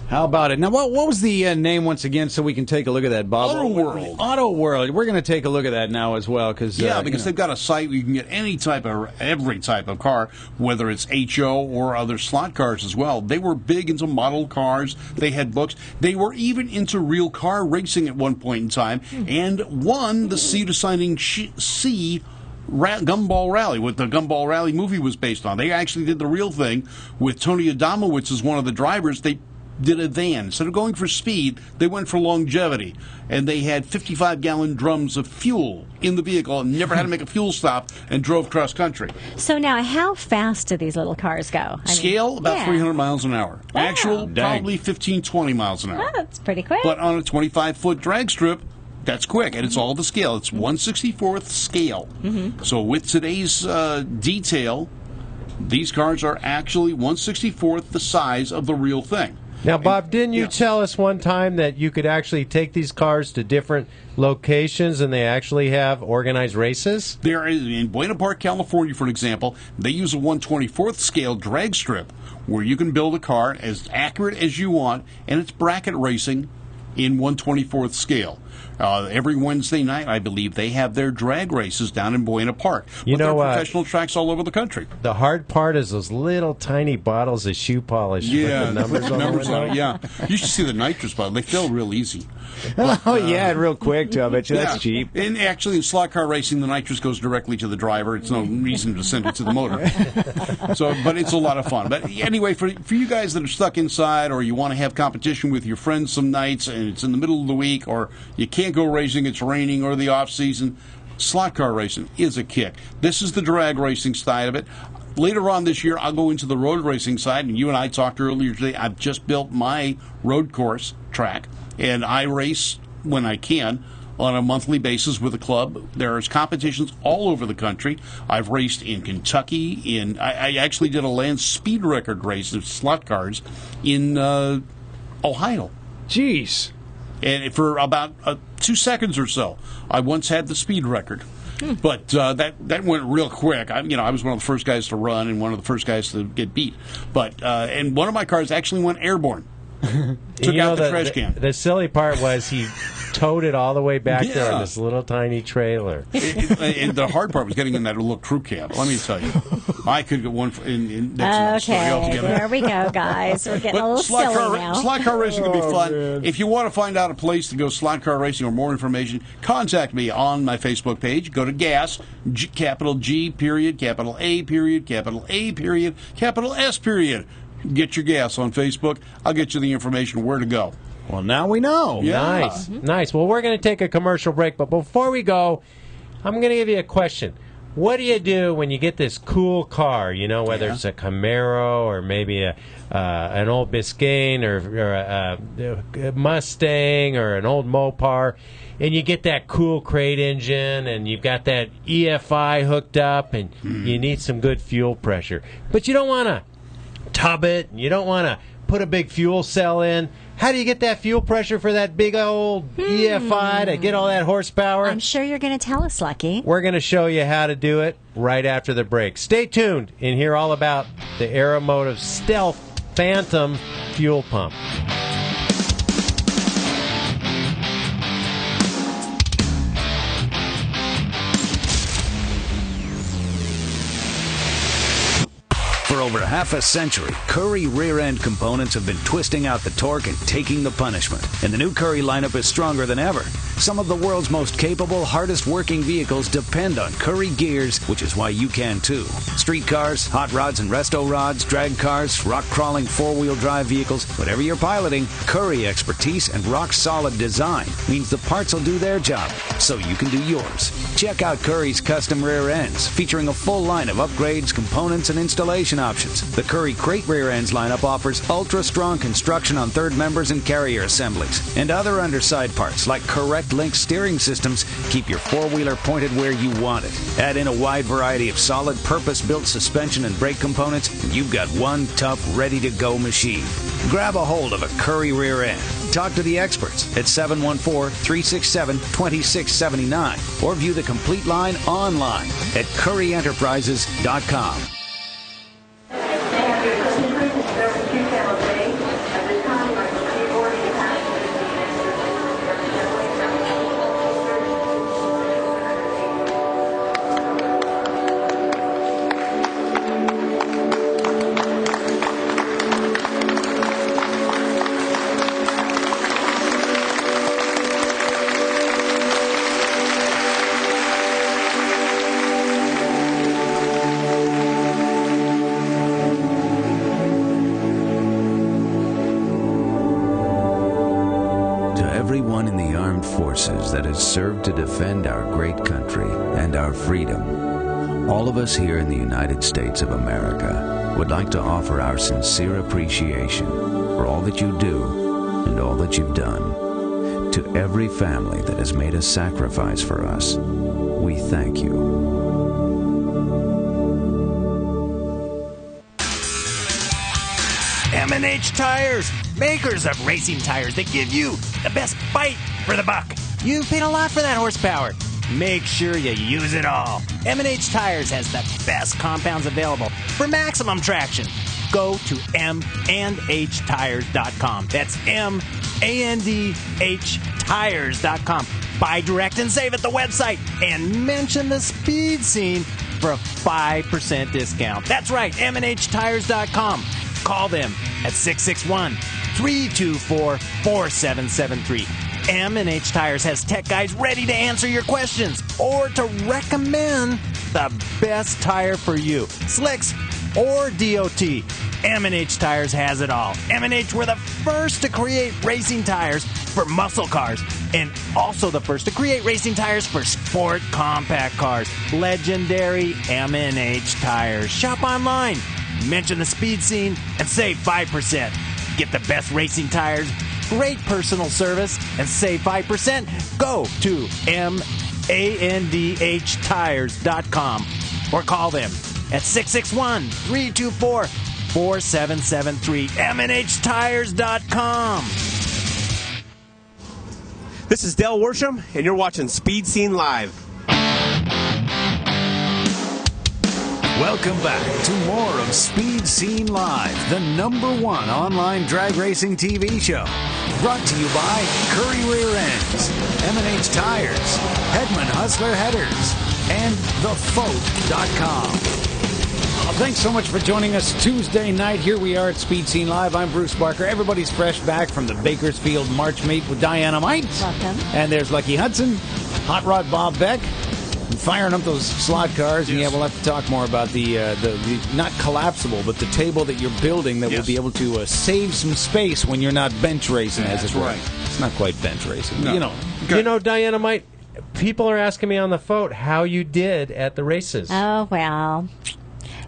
How about it? Now, what was the name once again, so we can take a look at that, Bob? Auto World. Auto World. We're going to take a look at that now as well, because they've got a site where you can get every type of car, whether it's HO or other slot cars as well. They were big into model cars. They had books. They were even into real car racing at one point in time, and won the Sea to Shining Sea Gumball Rally, what the Gumball Rally movie was based on. They actually did the real thing with Tony Adamowicz as one of the drivers. They did a van. Instead of going for speed, they went for longevity. And they had 55-gallon drums of fuel in the vehicle and never had to make a fuel stop and drove cross-country. So now, how fast do these little cars go? Scale, about 300 miles an hour. Wow. Actual, probably 15, 20 miles an hour. Oh, that's pretty quick. But on a 25-foot drag strip, that's quick, and it's all the scale. It's 1/64th scale. So with today's detail, these cars are actually 1/64th the size of the real thing. Now, Bob, didn't you tell us one time that you could actually take these cars to different locations and they actually have organized races? There is, in Buena Park, California, for example, they use a 1/24th scale drag strip where you can build a car as accurate as you want, and it's bracket racing in 1/24th scale. Every Wednesday night, I believe, they have their drag races down in Buena Park. But there are professional tracks all over the country. The hard part is those little tiny bottles of shoe polish with the numbers on it. Yeah. You should see the nitrous bottle. They fill real easy. But, real quick, too. I bet you that's cheap. And actually, in slot car racing, the nitrous goes directly to the driver. It's no reason to send it to the motor. But it's a lot of fun. But anyway, for you guys that are stuck inside, or you want to have competition with your friends some nights, and it's in the middle of the week, or you can't go racing, it's raining, or the off season, slot car racing is a kick. This is the drag racing side of it. Later on this year, I'll go into the road racing side, and you and I talked earlier today. I've just built my road course track, and I race when I can on a monthly basis with a club. There's competitions all over the country. I've raced in Kentucky. I actually did a land speed record race of slot cars in Ohio. Jeez. And for about 2 seconds or so, I once had the speed record. But that went real quick. I was one of the first guys to run and one of the first guys to get beat. But and one of my cars actually went airborne. Took out the trash can. The silly part was he towed it all the way back there on this little tiny trailer. And the hard part was getting in that little crew cab. Let me tell you, I could get one. That's okay, there we go, guys. We're getting a little silly now. Slot car racing can be fun. Man. If you want to find out a place to go slot car racing or more information, contact me on my Facebook page. Go to gas, capital G period, capital A period, capital A period, capital S period. Get your gas on Facebook. I'll get you the information where to go. Well, now we know. Yeah. Nice. Well, we're going to take a commercial break, but before we go, I'm going to give you a question. What do you do when you get this cool car, whether it's a Camaro or maybe an old Biscayne or a Mustang or an old Mopar, and you get that cool crate engine and you've got that EFI hooked up and you need some good fuel pressure, but you don't want to tub it, and you don't want to put a big fuel cell in. How do you get that fuel pressure for that big old EFI to get all that horsepower? I'm sure you're going to tell us, Lucky. We're going to show you how to do it right after the break. Stay tuned and hear all about the Aeromotive Stealth Phantom fuel pump. For over half a century, Currie rear-end components have been twisting out the torque and taking the punishment. And the new Currie lineup is stronger than ever. Some of the world's most capable, hardest-working vehicles depend on Currie gears, which is why you can too. Street cars, hot rods and resto rods, drag cars, rock-crawling four-wheel drive vehicles, whatever you're piloting, Currie expertise and rock-solid design means the parts will do their job, so you can do yours. Check out Currie's custom rear ends, featuring a full line of upgrades, components, and installation options. The Currie Crate rear ends lineup offers ultra-strong construction on third members and carrier assemblies, and other underside parts like correct link steering systems keep your four-wheeler pointed where you want it. Add in a wide variety of solid, purpose-built suspension and brake components, and you've got one tough, ready-to-go machine. Grab a hold of a Currie rear end. Talk to the experts at 714-367-2679 or view the complete line online at currieenterprises.com. forces that has served to defend our great country and our freedom. All of us here in the United States of America would like to offer our sincere appreciation for all that you do and all that you've done. To every family that has made a sacrifice for us, we thank you. M&H Tires, makers of racing tires that give you the best bite for the buck. You've paid a lot for that horsepower. Make sure you use it all. M&H Tires has the best compounds available for maximum traction. Go to mandhtires.com. That's mandhtires.com. Buy direct and save at the website and mention the Speed Scene for a 5% discount. That's right, mandhtires.com. Call them at 661-324-4773. M&H Tires has tech guys ready to answer your questions or to recommend the best tire for you. Slicks or DOT. M&H Tires has it all. M&H were the first to create racing tires for muscle cars and also the first to create racing tires for sport compact cars. Legendary M&H Tires. Shop online. Mention the Speed Scene and save 5%. Get the best racing tires, great personal service, and save 5%. Go to mandhtires.com or call them at 661-324-4773. mandhtires.com. This is Del Worsham, and you're watching Speed Scene Live. Welcome back to more of Speed Scene Live, the #1 online drag racing TV show. Brought to you by Curry Rear Ends, M&H Tires, Hedman Hustler Headers, and thefolk.com. Thanks so much for joining us Tuesday night. Here we are at Speed Scene Live. I'm Bruce Barker. Everybody's fresh back from the Bakersfield March Meet with Diana-Mite. Welcome. And there's Lucky Hudson, Hot Rod Bob Beck, and firing up those slot cars. And yeah, we'll have to talk more about the not collapsible, but the table that you're building that will be able to save some space when you're not bench racing, as it were. Right. It's not quite bench racing, but you know, Diana-Mite, people are asking me on the phone how you did at the races. Oh, well.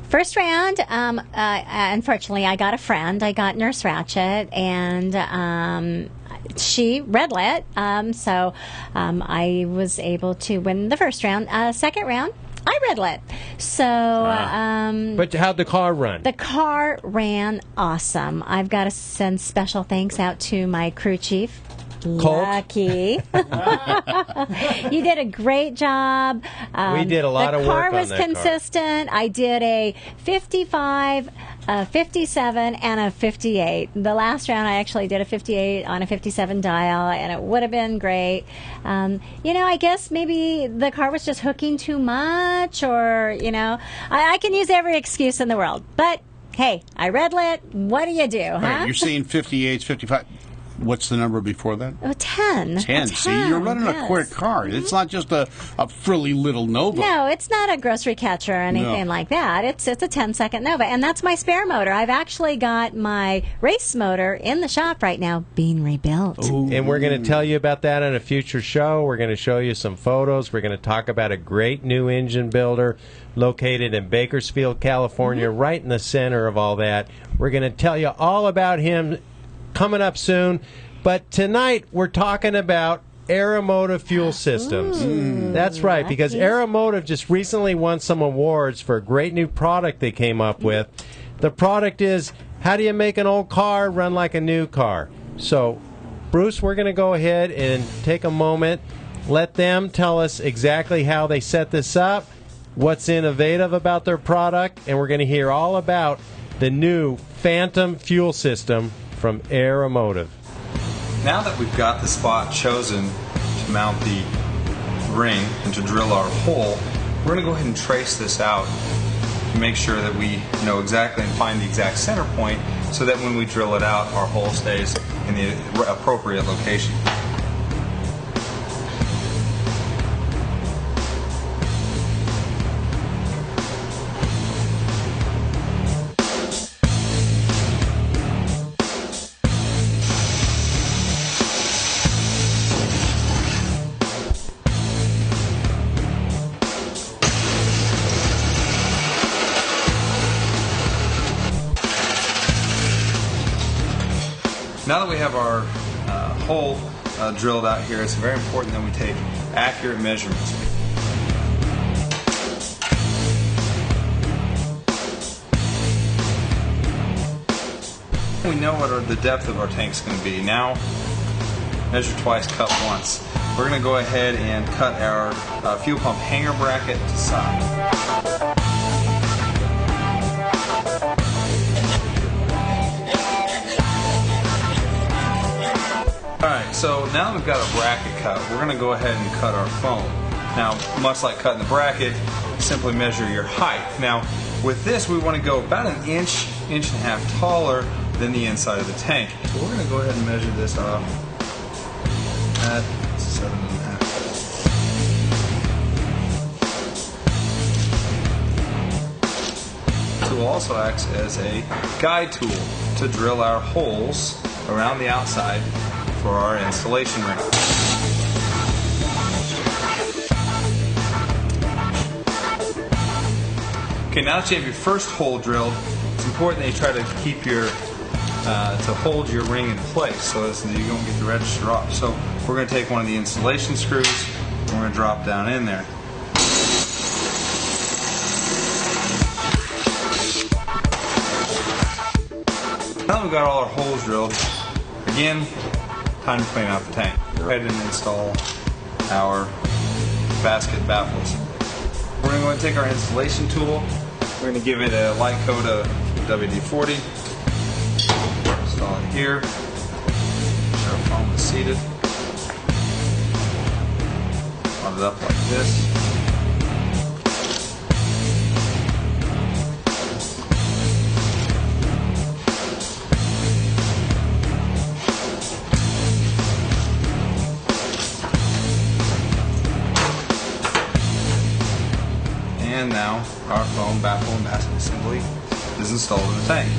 First round, unfortunately, I got a friend. I got Nurse Ratchet, and she red-lit, so I was able to win the first round. Second round, I red-lit. So, but how'd the car run? The car ran awesome. I've got to send special thanks out to my crew chief, Lucky. You did a great job. We did a lot of work on that car. The car was consistent. I did a 55, a 57, and a 58. The last round, I actually did a 58 on a 57 dial, and it would have been great. I guess maybe the car was just hooking too much, or, I can use every excuse in the world. But, hey, I red lit. What do you do, huh? Right, you're saying 58s, 55. What's the number before that? Oh, 10. 10. See, you're running a quick car. Mm-hmm. It's not just a frilly little Nova. No, it's not a grocery catcher or anything like that. It's a 10-second Nova, and that's my spare motor. I've actually got my race motor in the shop right now being rebuilt. Ooh. And we're going to tell you about that in a future show. We're going to show you some photos. We're going to talk about a great new engine builder located in Bakersfield, California, right in the center of all that. We're going to tell you all about him coming up soon. But tonight we're talking about Aeromotive fuel systems. That's right, because Aeromotive just recently won some awards for a great new product they came up with. The product is, how do you make an old car run like a new car? So, Bruce, we're going to go ahead and take a moment, let them tell us exactly how they set this up, what's innovative about their product, and we're going to hear all about the new Phantom fuel system from Aeromotive. Now that we've got the spot chosen to mount the ring and to drill our hole, we're going to go ahead and trace this out to make sure that we know exactly and find the exact center point so that when we drill it out, our hole stays in the appropriate location. Now that we have our hole drilled out here, it's very important that we take accurate measurements. We know what the depth of our tank is going to be. Now, measure twice, cut once. We're going to go ahead and cut our fuel pump hanger bracket to size. Alright, so now that we've got a bracket cut, we're going to go ahead and cut our foam. Now, much like cutting the bracket, simply measure your height. Now, with this, we want to go about an inch, inch and a half taller than the inside of the tank. So we're going to go ahead and measure this off at 7.5. This tool also acts as a guide tool to drill our holes around the outside for our installation ring. Okay, now that you have your first hole drilled, it's important that you try to keep your to hold your ring in place so that you don't get the register off. So we're going to take one of the installation screws and we're going to drop down in there. Now that we've got all our holes drilled, again, time to clean out the tank. Go ahead and install our basket baffles. We're going to take our installation tool. We're going to give it a light coat of WD-40. Install it here. Our foam is seated. Load it up like this. And now our foam baffle and basket assembly is installed in the tank.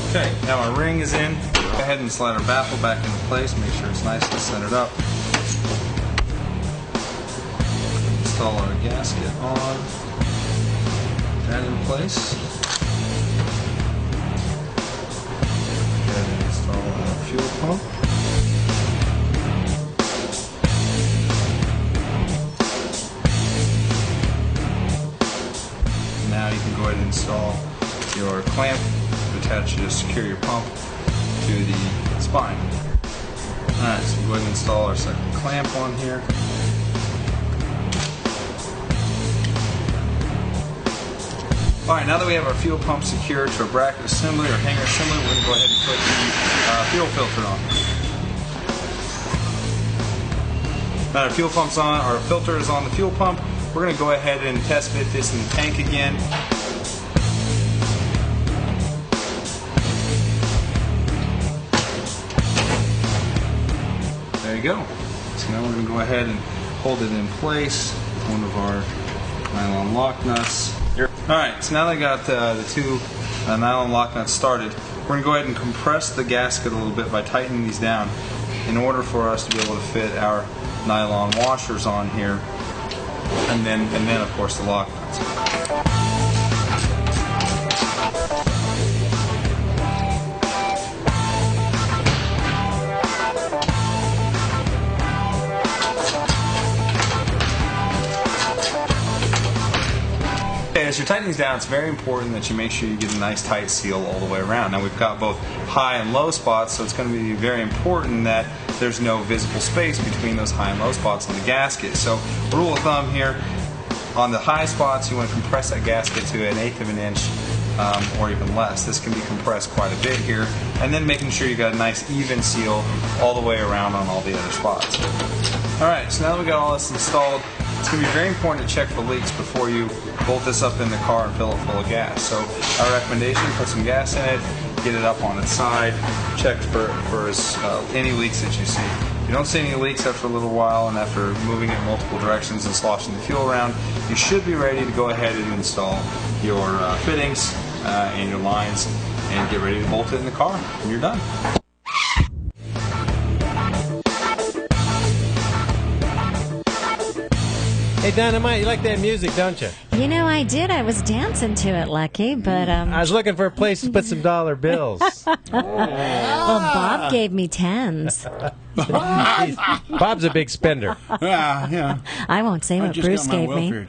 Okay, now our ring is in. Go ahead and slide our baffle back into place. Make sure it's nice and centered up. Install our gasket on. That in place. Go ahead and install our fuel pump. Now you can go ahead and install your clamp attached to secure your pump to the spine. Alright, so we'll go ahead and install our second clamp on here. Alright, now that we have our fuel pump secured to our bracket assembly or hanger assembly, we're going to go ahead and put the fuel filter on. Now our fuel pump's on, our filter is on the fuel pump. We're going to go ahead and test fit this in the tank again. There you go. So now we're going to go ahead and hold it in place with one of our nylon lock nuts. Alright, so now that I got the two nylon lock nuts started, we're going to go ahead and compress the gasket a little bit by tightening these down in order for us to be able to fit our nylon washers on here, and then of course the lock nuts. As you're tightening these down, it's very important that you make sure you get a nice tight seal all the way around. Now we've got both high and low spots, so it's going to be very important that there's no visible space between those high and low spots on the gasket. So rule of thumb here, on the high spots you want to compress that gasket to 1/8 of an inch or even less. This can be compressed quite a bit here, and then making sure you got a nice even seal all the way around on all the other spots. Alright, so now that we got all this installed, it's going to be very important to check for leaks before you bolt this up in the car and fill it full of gas. So our recommendation, put some gas in it, get it up on its side, check for any leaks that you see. If you don't see any leaks after a little while and after moving it multiple directions and sloshing the fuel around, you should be ready to go ahead and install your fittings and your lines and get ready to bolt it in the car, and you're done. Hey, Diana-Mite, you like that music, don't you? You know, I did. I was dancing to it, Lucky, but I was looking for a place to put some dollar bills. Well, Bob gave me 10s. Bob's a big spender. Yeah. I won't say what Bruce gave me.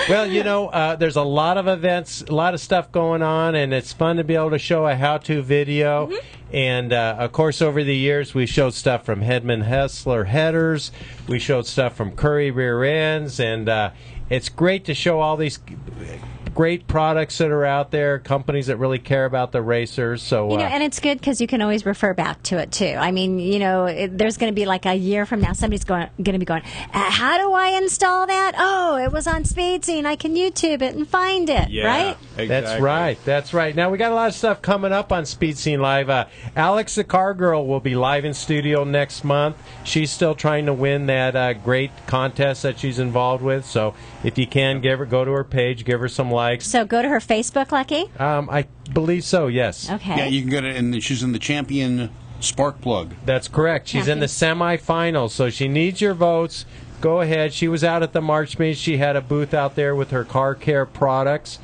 Well, you know, there's a lot of events, a lot of stuff going on, and it's fun to be able to show a how-to video. And, of course, over the years, we showed stuff from Hedman Hessler headers. We showed stuff from Curry rear ends. And it's great to show all these great products that are out there, companies that really care about the racers. So and it's good because you can always refer back to it too. I mean, there's going to be like a year from now, somebody's going to be going, how do I install that? Oh, it was on Speed Scene. I can YouTube it and find it, right? Exactly. That's right. Now we got a lot of stuff coming up on Speed Scene Live. Alex the Car Girl will be live in studio next month. She's still trying to win that great contest that she's involved with. So if you can, go to her page, give her some likes. So go to her Facebook, Lucky? I believe so, yes. Okay. Yeah, you can go to, and she's in the Champion Spark Plug. That's correct. She's in the semifinals, so she needs your votes. Go ahead. She was out at the March meet. She had a booth out there with her car care products.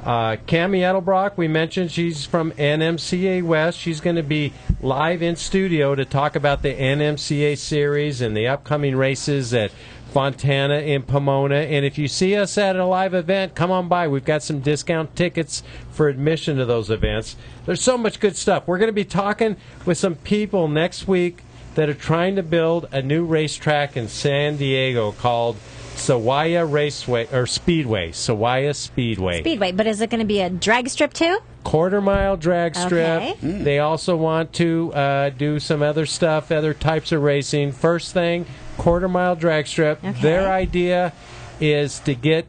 Cammie Edelbrock, we mentioned, she's from NMCA West. She's going to be live in studio to talk about the NMCA series and the upcoming races at Fontana and Pomona. And if you see us at a live event, come on by. We've got some discount tickets for admission to those events. There's so much good stuff. We're going to be talking with some people next week that are trying to build a new racetrack in San Diego called Sawaya Raceway or Speedway. Sawaya Speedway. Speedway, but is it going to be a drag strip too? Quarter-mile drag strip. Okay. They also want to do some other stuff, other types of racing. First thing, quarter-mile drag strip. Okay. Their idea is to get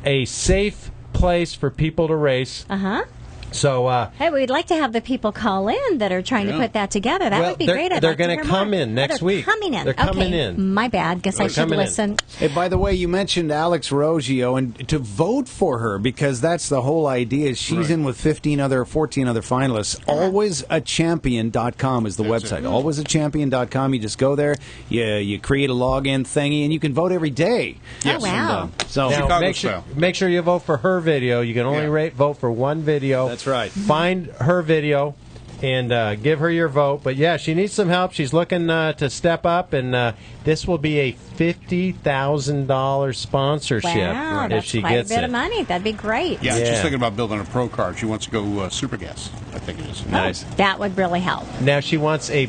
a safe place for people to race. So, hey, we'd like to have the people call in that are trying to put that together. That would be great. They're going to come in next week. Coming in. They're coming in. My bad. Guess I should listen. Hey, by the way, you mentioned Alex Roggio, and to vote for her, because that's the whole idea. She's in with 14 other finalists. Alwaysachampion.com is the website. Alwaysachampion.com. You just go there, you create a login thingy, and you can vote every day. Yes. Oh, wow. So now, make sure you vote for her video. You can only vote for one video. That's right. Find her video and give her your vote. But, yeah, she needs some help. She's looking to step up, and this will be a $50,000 sponsorship if she gets it. That's quite a bit of money. That'd be great. Yeah, she's thinking about building a pro car. She wants to go super gas, I think it is. Nice. That would really help. Now she wants a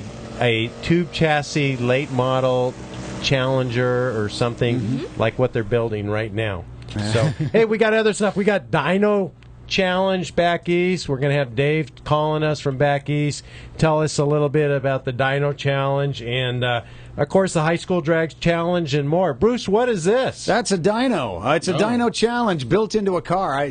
tube chassis late model Challenger or something like what they're building right now. So, hey, we got other stuff. We got Dyno Challenge back east. We're going to have Dave calling us from back east, tell us a little bit about the Dyno Challenge and, of course, the High School Drags Challenge and more. Bruce, what is this? That's a dyno. It's a dyno challenge built into a car.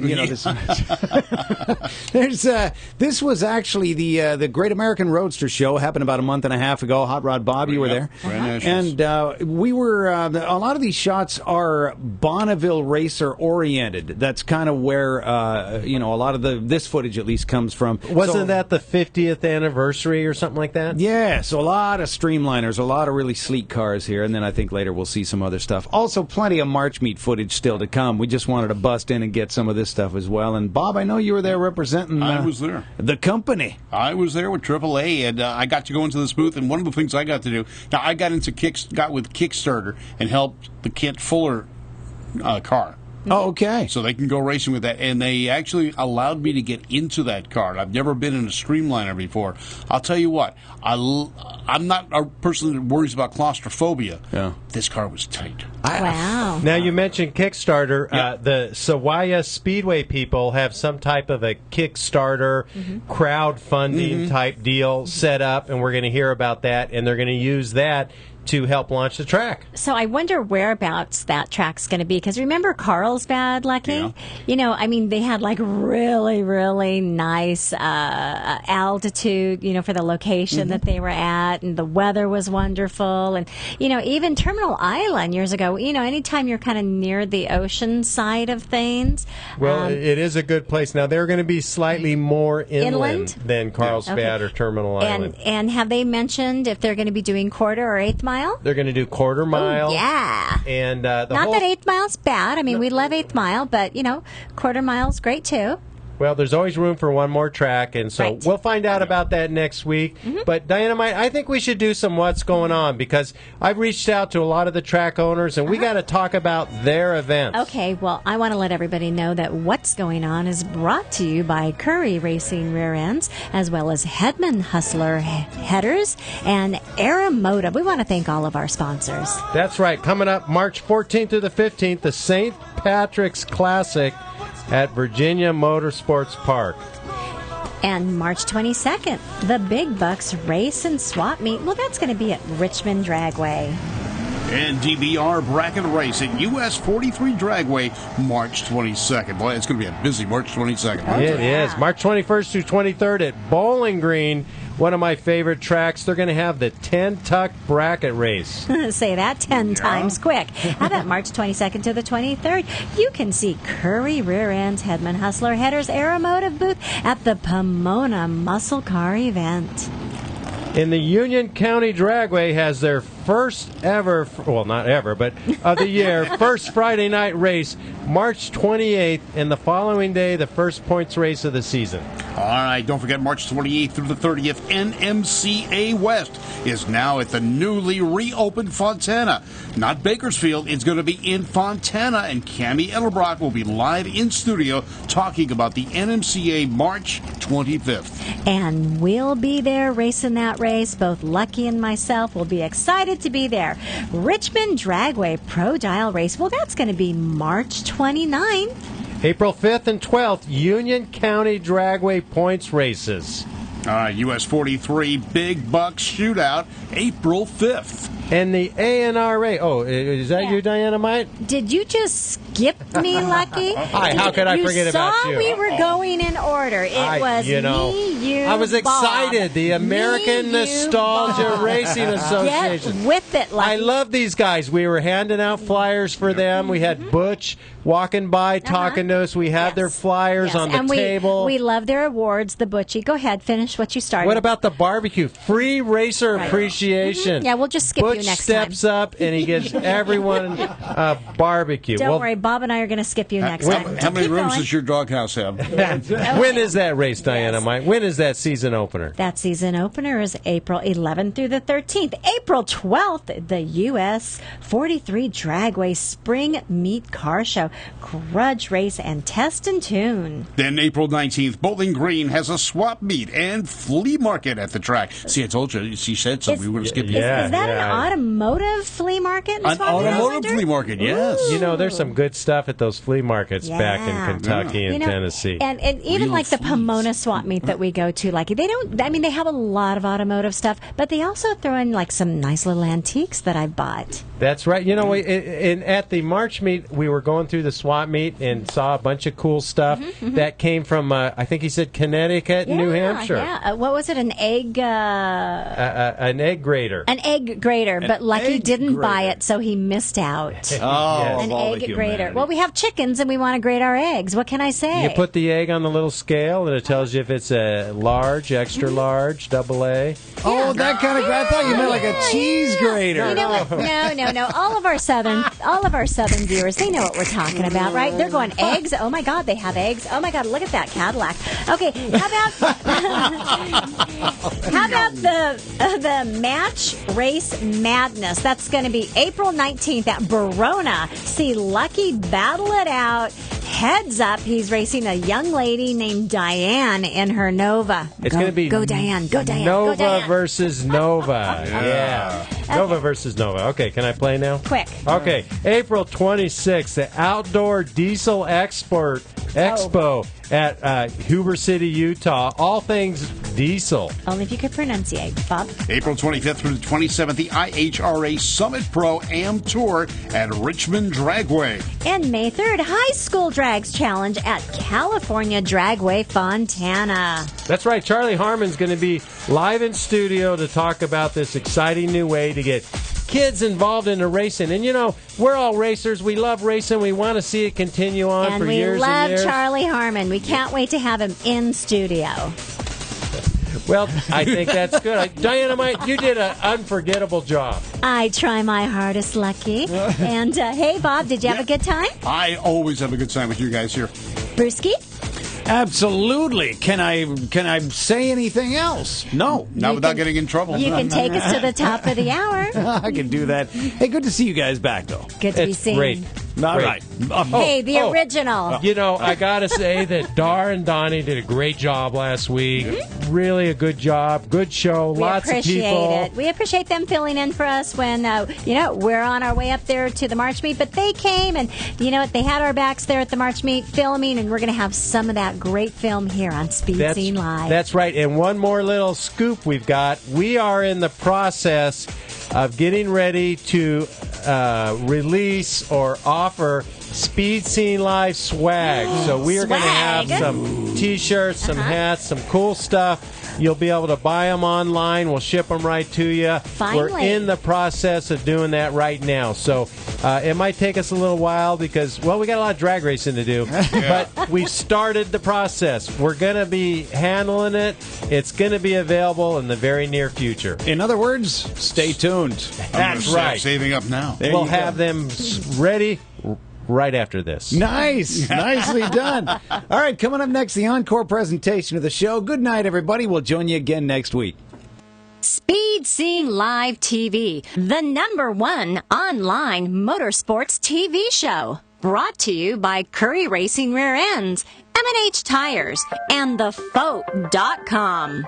This was actually the Great American Roadster Show. Happened about a month and a half ago. Hot Rod Bob, you were there. And we were, a lot of these shots are Bonneville racer oriented. That's kind of where, a lot of this footage at least comes from. Wasn't that the 50th anniversary or something like that? Yeah, so a lot of streamliners, a lot of really sleek cars here, and then I think later we'll see some other stuff. Also, plenty of March meet footage still to come. We just wanted to bust in and get some of this stuff as well. And Bob, I know you were there representing I was there. The company. I was there with AAA, and I got to go into this booth, and one of the things I got to do, now I got with Kickstarter and helped the Kent Fuller car. Oh, okay. So they can go racing with that. And they actually allowed me to get into that car. I've never been in a Streamliner before. I'll tell you what, I'm not a person that worries about claustrophobia. Yeah. This car was tight. Wow. Now, you mentioned Kickstarter. The Sawaya Speedway people have some type of a Kickstarter crowdfunding type deal set up, and we're going to hear about that, and they're going to use that to help launch the track. So I wonder whereabouts that track's going to be, because remember Carlsbad, Lucky? Yeah. They had like really, really nice altitude, for the location that they were at, and the weather was wonderful. And, even Terminal Island years ago, anytime you're kind of near the ocean side of things. Well, it is a good place. Now, they're going to be slightly more inland than Carlsbad or Terminal Island. And have they mentioned if they're going to be doing quarter or eighth mile? mile. They're going to do quarter mile. Ooh, yeah. And Not that 8th mile's bad. I mean, we love 8th mile, but, quarter mile's great, too. Well, there's always room for one more track, and so we'll find out about that next week. Mm-hmm. But Diana-Mite, I think we should do some what's going on, because I've reached out to a lot of the track owners, and we got to talk about their events. Okay, well, I want to let everybody know that what's going on is brought to you by Curry Racing Rear Ends, as well as Hedman Hustler Headers and Aeromotive. We want to thank all of our sponsors. That's right. Coming up March 14th through the 15th, the St. Patrick's Classic at Virginia Motorsports Park. And March 22nd, the Big Bucks Race and Swap Meet. Well, that's going to be at Richmond Dragway. And DBR Bracket Race at US 43 Dragway, March 22nd. Boy, it's going to be a busy March 22nd. It is. March 21st through 23rd at Bowling Green, one of my favorite tracks. They're going to have the 10-tuck bracket race. Say that 10 times quick. How about March 22nd to the 23rd? You can see Curry Rear Ends, Hedman Hustler Headers, Aeromotive booth at the Pomona Muscle Car event. In the Union County Dragway has their first ever, well, not ever, but of the year, first Friday night race, March 28th, and the following day, the first points race of the season. All right, don't forget March 28th through the 30th, NMCA West is now at the newly reopened Fontana. Not Bakersfield, it's going to be in Fontana, and Cammie Edelbrock will be live in studio talking about the NMCA March 25th. And we'll be there racing that race. Both Lucky and myself will be excited to be there. Richmond Dragway Pro Dial Race, well, that's going to be March 29th. April 5th and 12th, Union County Dragway points races. All right, US 43 Big Bucks Shootout, April 5th. And the ANRA. Oh, is that you, Diana-Mite? Did you just skip me, Lucky? Hi, how could I forget about you? You saw we were going in order. It was me, you, I was excited. Bob. The American Nostalgia Bob. Racing Association. Get with it, Lucky. I love these guys. We were handing out flyers for them. We had Butch walking by, talking to us. We had their flyers on the table. We love their awards, the Butchie. Go ahead, finish what you started. What about the barbecue? Free racer appreciation. Yeah, we'll just skip Butch you next steps time. up and he gives everyone a barbecue. Don't worry, Bob and I are going to skip you next time. How many Keep rooms going. does your doghouse have? When is that race, Diana-Mite? When is that season opener? That season opener is April 11th through the 13th. April 12th, the US 43 Dragway Spring Meet Car Show, Grudge Race, and Test and Tune. Then April 19th, Bowling Green has a swap meet and flea market at the track. See, I told you. She said something. We were going to skip it. Is that an automotive flea market? An automotive flea market, yes. You know, there's some good stuff at those flea markets back in Kentucky and Tennessee. And even Real like the fleas. Pomona swap meet that we go to, like they don't. I mean, they have a lot of automotive stuff, but they also throw in like some nice little antiques that I bought. That's right. You know, at the March meet, we were going through the swap meet and saw a bunch of cool stuff that came from, I think he said Connecticut, New Hampshire. Yeah. What was it? An egg? An egg grater. An egg grater, but Lucky egg didn't buy grater. it, so he missed out. An egg grater. Well, we have chickens and we want to grate our eggs. What can I say? You put the egg on the little scale, and it tells you if it's a large, extra large, double A. Oh, that kind of. I thought you meant like a cheese grater. You know what? No. All of our southern viewers, they know what we're talking about, right? They're going eggs. Oh my God, they have eggs. Oh my God, look at that Cadillac. Okay, how about the match race madness? That's going to be April 19th at Verona. See Lucky battle it out. Heads up, he's racing a young lady named Diane in her Nova. It's going to be Go Diane, go Diane, Nova go Diane. versus Nova. Yeah. Nova versus Nova. Okay, can I play now? Quick. Okay, April 26th, the Outdoor Diesel Expo at Huber City, Utah. All things diesel. Only if you could pronunciate, Bob. April 25th through the 27th, the IHRA Summit Pro Am Tour at Richmond Dragway. And May 3rd, High School Drags Challenge at California Dragway, Fontana. That's right. Charlie Harmon's going to be live in studio to talk about this exciting new way to get kids involved in the racing. And, you know, we're all racers. We love racing. We want to see it continue on for years and years. And we love Charlie Harmon. We can't wait to have him in studio. Well, I think that's good. Diana-Mite, you did an unforgettable job. I try my hardest, Lucky. And hey, Bob, did you have a good time? I always have a good time with you guys here. Brewski? Absolutely. Can I say anything else? No. Not without getting in trouble. You can take us to the top of the hour. I can do that. Hey, good to see you guys back, though. Good to be seen. Great. All right. Hey, the original. You know, I got to say that Dar and Donnie did a great job last week. Mm-hmm. Really a good job. Good show. Lots of people. We appreciate it. We appreciate them filling in for us when, we're on our way up there to the March meet. But they came and, you know what, they had our backs there at the March meet filming, and we're going to have some of that great film here on Speed Scene Live. That's right. And one more little scoop we've got. We are in the process of getting ready to release or offer Speed Scene Live swag. So we are going to have some T-shirts, some hats, some cool stuff. You'll be able to buy them online. We'll ship them right to you. Finally. We're in the process of doing that right now. So it might take us a little while because, well, we got a lot of drag racing to do. But we've started the process. We're going to be handling it. It's going to be available in the very near future. In other words, stay tuned. That's right. Saving up now. We'll have them ready right after this. Nice. Nicely done. All right, coming up next, the encore presentation of the show. Good night, everybody. We'll join you again next week. Speed Scene Live TV, the #1 online motorsports TV show. Brought to you by Curry Racing Rear Ends, M&H Tires, and TheFoat.com.